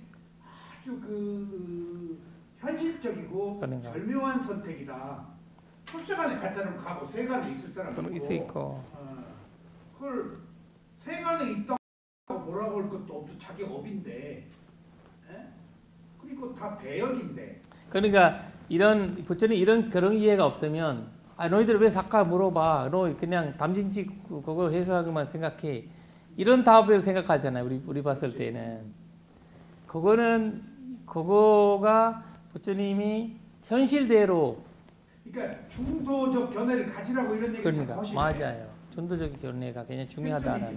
B: 아주 그 현실적이고
A: 그러니까.
B: 절묘한 선택이다. 출세간에 갈 사람 가고 세간에 있을 사람 있고.
A: 있을 수 있고.
B: 그걸 세간에 있다고 뭐라고 할 것도 없어. 자기 업인데. 에? 그리고 다 배역인데.
A: 그러니까 부처님 그런 이해가 없으면 너희들 왜 사카 물어봐. 너 그냥 담진지 그걸 해석하기만 생각해. 이런 답을 생각하잖아요. 우리 봤을 때는. 그거가 부처님이 현실대로.
B: 그러니까 중도적 견해를 가지라고 이런 얘기를
A: 그러니까
B: 하시네.
A: 맞아요. 중도적 견해가 굉장히 중요하다는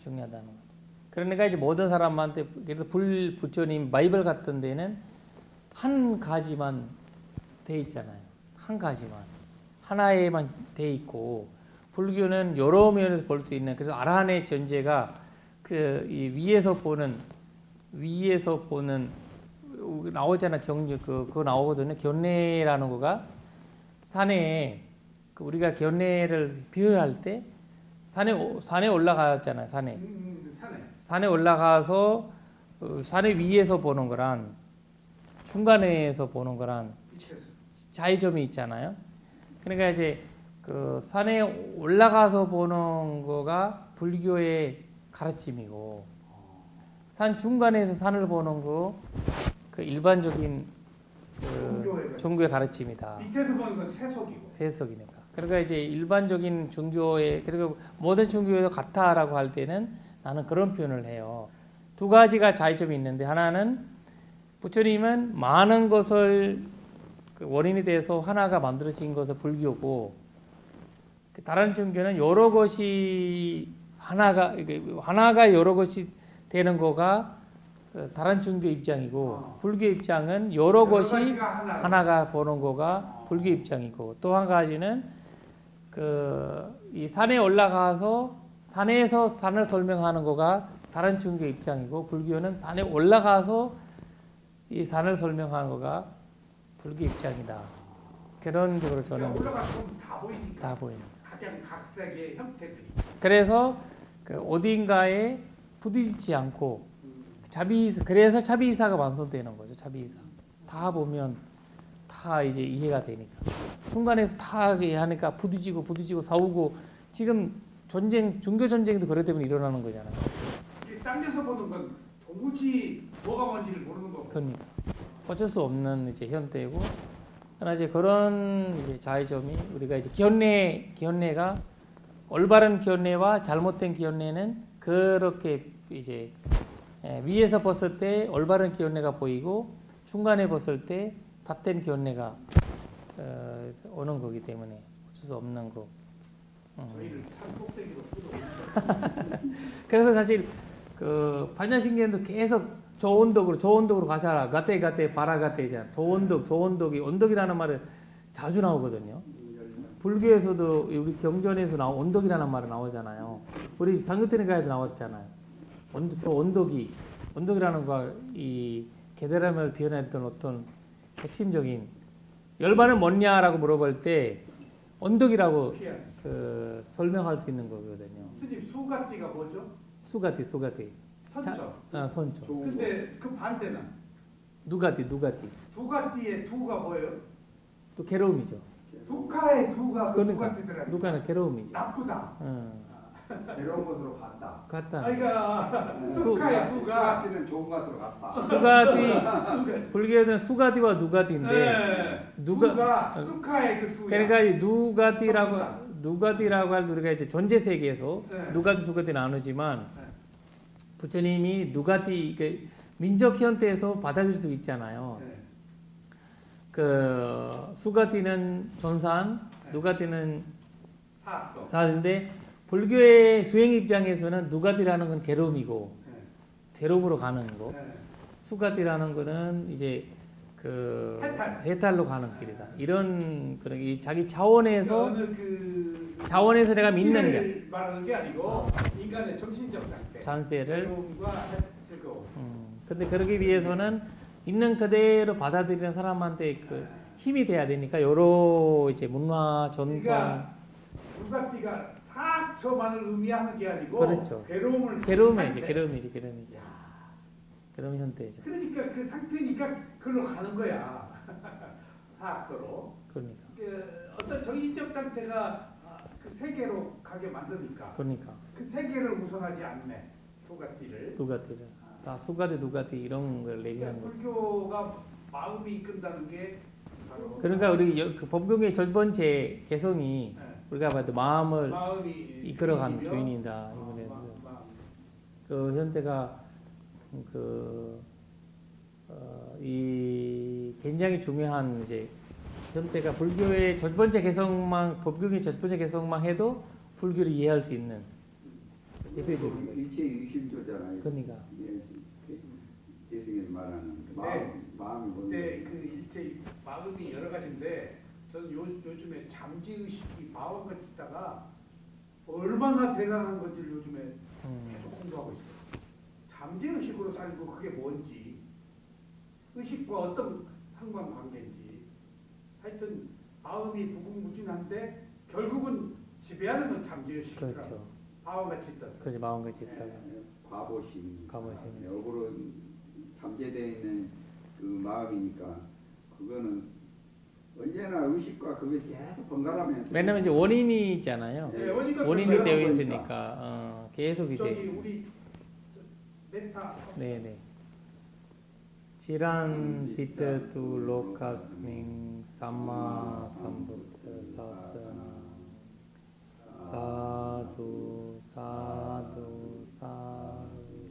A: 중요하다는 거. 그러니까 이제 모든 사람한테 그래서 부처님 바이블 같은 데는 한 가지만 돼 있잖아요. 한 가지만 하나에만 돼 있고 불교는 여러 면에서 볼 수 있는 그래서 아라한의 존재가 이 위에서 보는 나오잖아 그거 나오거든요. 견해라는 거가 산에 우리가 견해를 비유할 때 산에 올라가잖아요. 산에 올라가서 산에 위에서 보는 거랑 중간에서 보는 거랑 차이점이 있잖아요. 그러니까 이제 그 산에 올라가서 보는 거가 불교의 가르침이고 산 중간에서 산을 보는 거 그 일반적인 종교의 가르침이다.
B: 밑에서 보는 건
A: 세속이니까. 그러니까 이제 일반적인 종교의 그리고 모든 종교에서 같다라고 할 때는 나는 그런 표현을 해요. 두 가지가 차이점이 있는데 하나는 부처님은 많은 것을 원인이 돼서 하나가 만들어진 것은 불교고 다른 종교는 여러 것이 하나가 여러 것이 되는 거가 다른 종교 입장이고 불교 입장은 여러 것이 하나가 보는 거가 불교 입장이고 또 한 가지는 이 산에 올라가서 산에서 산을 설명하는 거가 다른 종교 입장이고 불교는 산에 올라가서 이 산을 설명하는 거가 불교 입장이다. 그런 식으로 저는
B: 올라가서 다 보이니까.
A: 각양
B: 각색의 형태들이.
A: 그래서 어딘가에 부딪히지 않고 그래서 자비이사가 완성되는 거죠. 자비이사. 다 보면 다 이제 이해가 되니까. 순간에서 다 하니까 부딪히고 싸우고 지금 종교 전쟁도 그것 때문에 일어나는 거잖아요.
B: 땅에서 보는 건 도무지 뭐가 뭔지를 모르는 거고.
A: 그러니까 어쩔 수 없는 이제 현대고, 그러나 이제 그런 이제 차이점이 우리가 이제 견해가 올바른 견해와 잘못된 견해는 그렇게 이제 위에서 봤을 때 올바른 견해가 보이고 중간에 봤을 때 삿된 견해가 오는 거기 때문에 어쩔 수 없는 거.
B: 저희를 산 꼭대기로 뜯어.
A: 그래서 사실 반야신경도 계속 저온덕으로 가자. 가테 바라가테잖아. 저온덕이 언덕이라는 말을 자주 나오거든요. 불교에서도 우리 경전에서 언덕이라는 말이 나오잖아요. 우리 상급테니가에도 나왔잖아요. 언덕이라는 거 이 게다람을 표현했던 어떤 핵심적인 열반은 뭐냐라고 물어볼 때 언덕이라고 설명할 수 있는 거거든요.
B: 스님 수가띠가 뭐죠?
A: 수가띠.
B: 선처.
A: 선조.
B: 근데 그 반대는
A: 누가디.
B: 두가티의 두가 뭐예요?
A: 또 괴로움이죠.
B: 두카의 두가 그
A: 그러니까
B: 두가티더라.
A: 누가는 괴로움이죠.
B: 나쁘다.
D: 새로운 것으로 갔다.
A: 같다.
B: 그러니까 두카의 두가
D: 수가티는 좋은 것으로 갔다.
A: 수가디 불교에는 수가디와 누가디인데
B: 네.
A: 누가
B: 두카의 그 두야.
A: 그러니까 누가디라고
B: 천부사.
A: 할 우리가 이제 존재 세계에서
B: 네.
A: 누가디 수가디 나누지만
B: 네.
A: 부처님이 누가디 민족 형태에서 받아줄 수 있잖아요.
B: 네.
A: 그 수가디는 전산, 누가디는
B: 사학도.
A: 사인데 불교의 수행 입장에서는 누가디라는 건 괴로움이고
B: 네.
A: 괴로움으로 가는 거.
B: 네.
A: 수가디라는 거는 이제 그 해탈로 가는 길이다. 이런 그런 이 자기 차원에서
B: 어느 그
A: 자원에서 내가 믿는 게
B: 게 말하는 게 아니고 인간의 정신적 상태.
A: 잔세를.
B: 괴로움과 즐거움.
A: 근데 그러기 위해서는 있는 그대로 받아들이는 사람한테 그 힘이 돼야 되니까 여러 이제 문화 전통.
B: 그러니까 두가티가 사학처만을 의미하는 게 아니고
A: 그렇죠.
B: 괴로움을
A: 괴로움이지. 괴로움 현태죠.
B: 그러니까 그 상태니까 그걸로 가는 거야. 사학도로.
A: 그러니까.
B: 어떤 정의적 상태가 그 세계로 가게 만드니까 그 세계를 우선하지 않네. 두가티를.
A: 누가디죠. 다 수가디, 누가디 이런 걸 얘기하는 거.
B: 불교가 마음이 이끈다는 게 바로
A: 그러니까 우리 그 법경의 첫 번째 개성이
B: 네.
A: 우리가 봐도 마음을
B: 마음이
A: 이끌어가는
B: 주인이며,
A: 주인이다. 그 현대가 이 굉장히 중요한 이제 현대가 불교의 첫 번째 개성만 법경의 첫 번째 개성만 해도 불교를 이해할 수 있는 대표적인 거예요.
D: 일체 유심조잖아요.
A: 그러니까.
D: 예수님이 말하는 그 마음이
B: 근데 그 일체 마음이 여러 가지인데 저는 요즘에 잠재 의식이 마음을 짓다가 얼마나 대단한 건지를 요즘에 계속 공부하고 있어요. 잠재 의식으로 살고 그게 뭔지 의식과 어떤 상관관계인지 하여튼 마음이 무궁무진한데 결국은 지배하는 건 잠재 의식이더라고요.
A: 그렇죠.
B: 마음같이 있다.
A: 그렇지 마음같이 있다가
D: 과보심.
A: 과보심.
D: 역으로 잠재되어 있는 그 마음이니까 그거는 언제나 의식과 그게 계속 번갈아가면서.
A: 왜냐면 이제 원인이 있잖아요.
B: 네,
A: 원인이 되어 있으니까 계속 이제.
B: 저기 우리 메타.
A: 네네. 지란 디트 두 로카스밍 삼마 삼부트 사스나 사두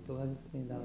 A: 수고하셨습니다.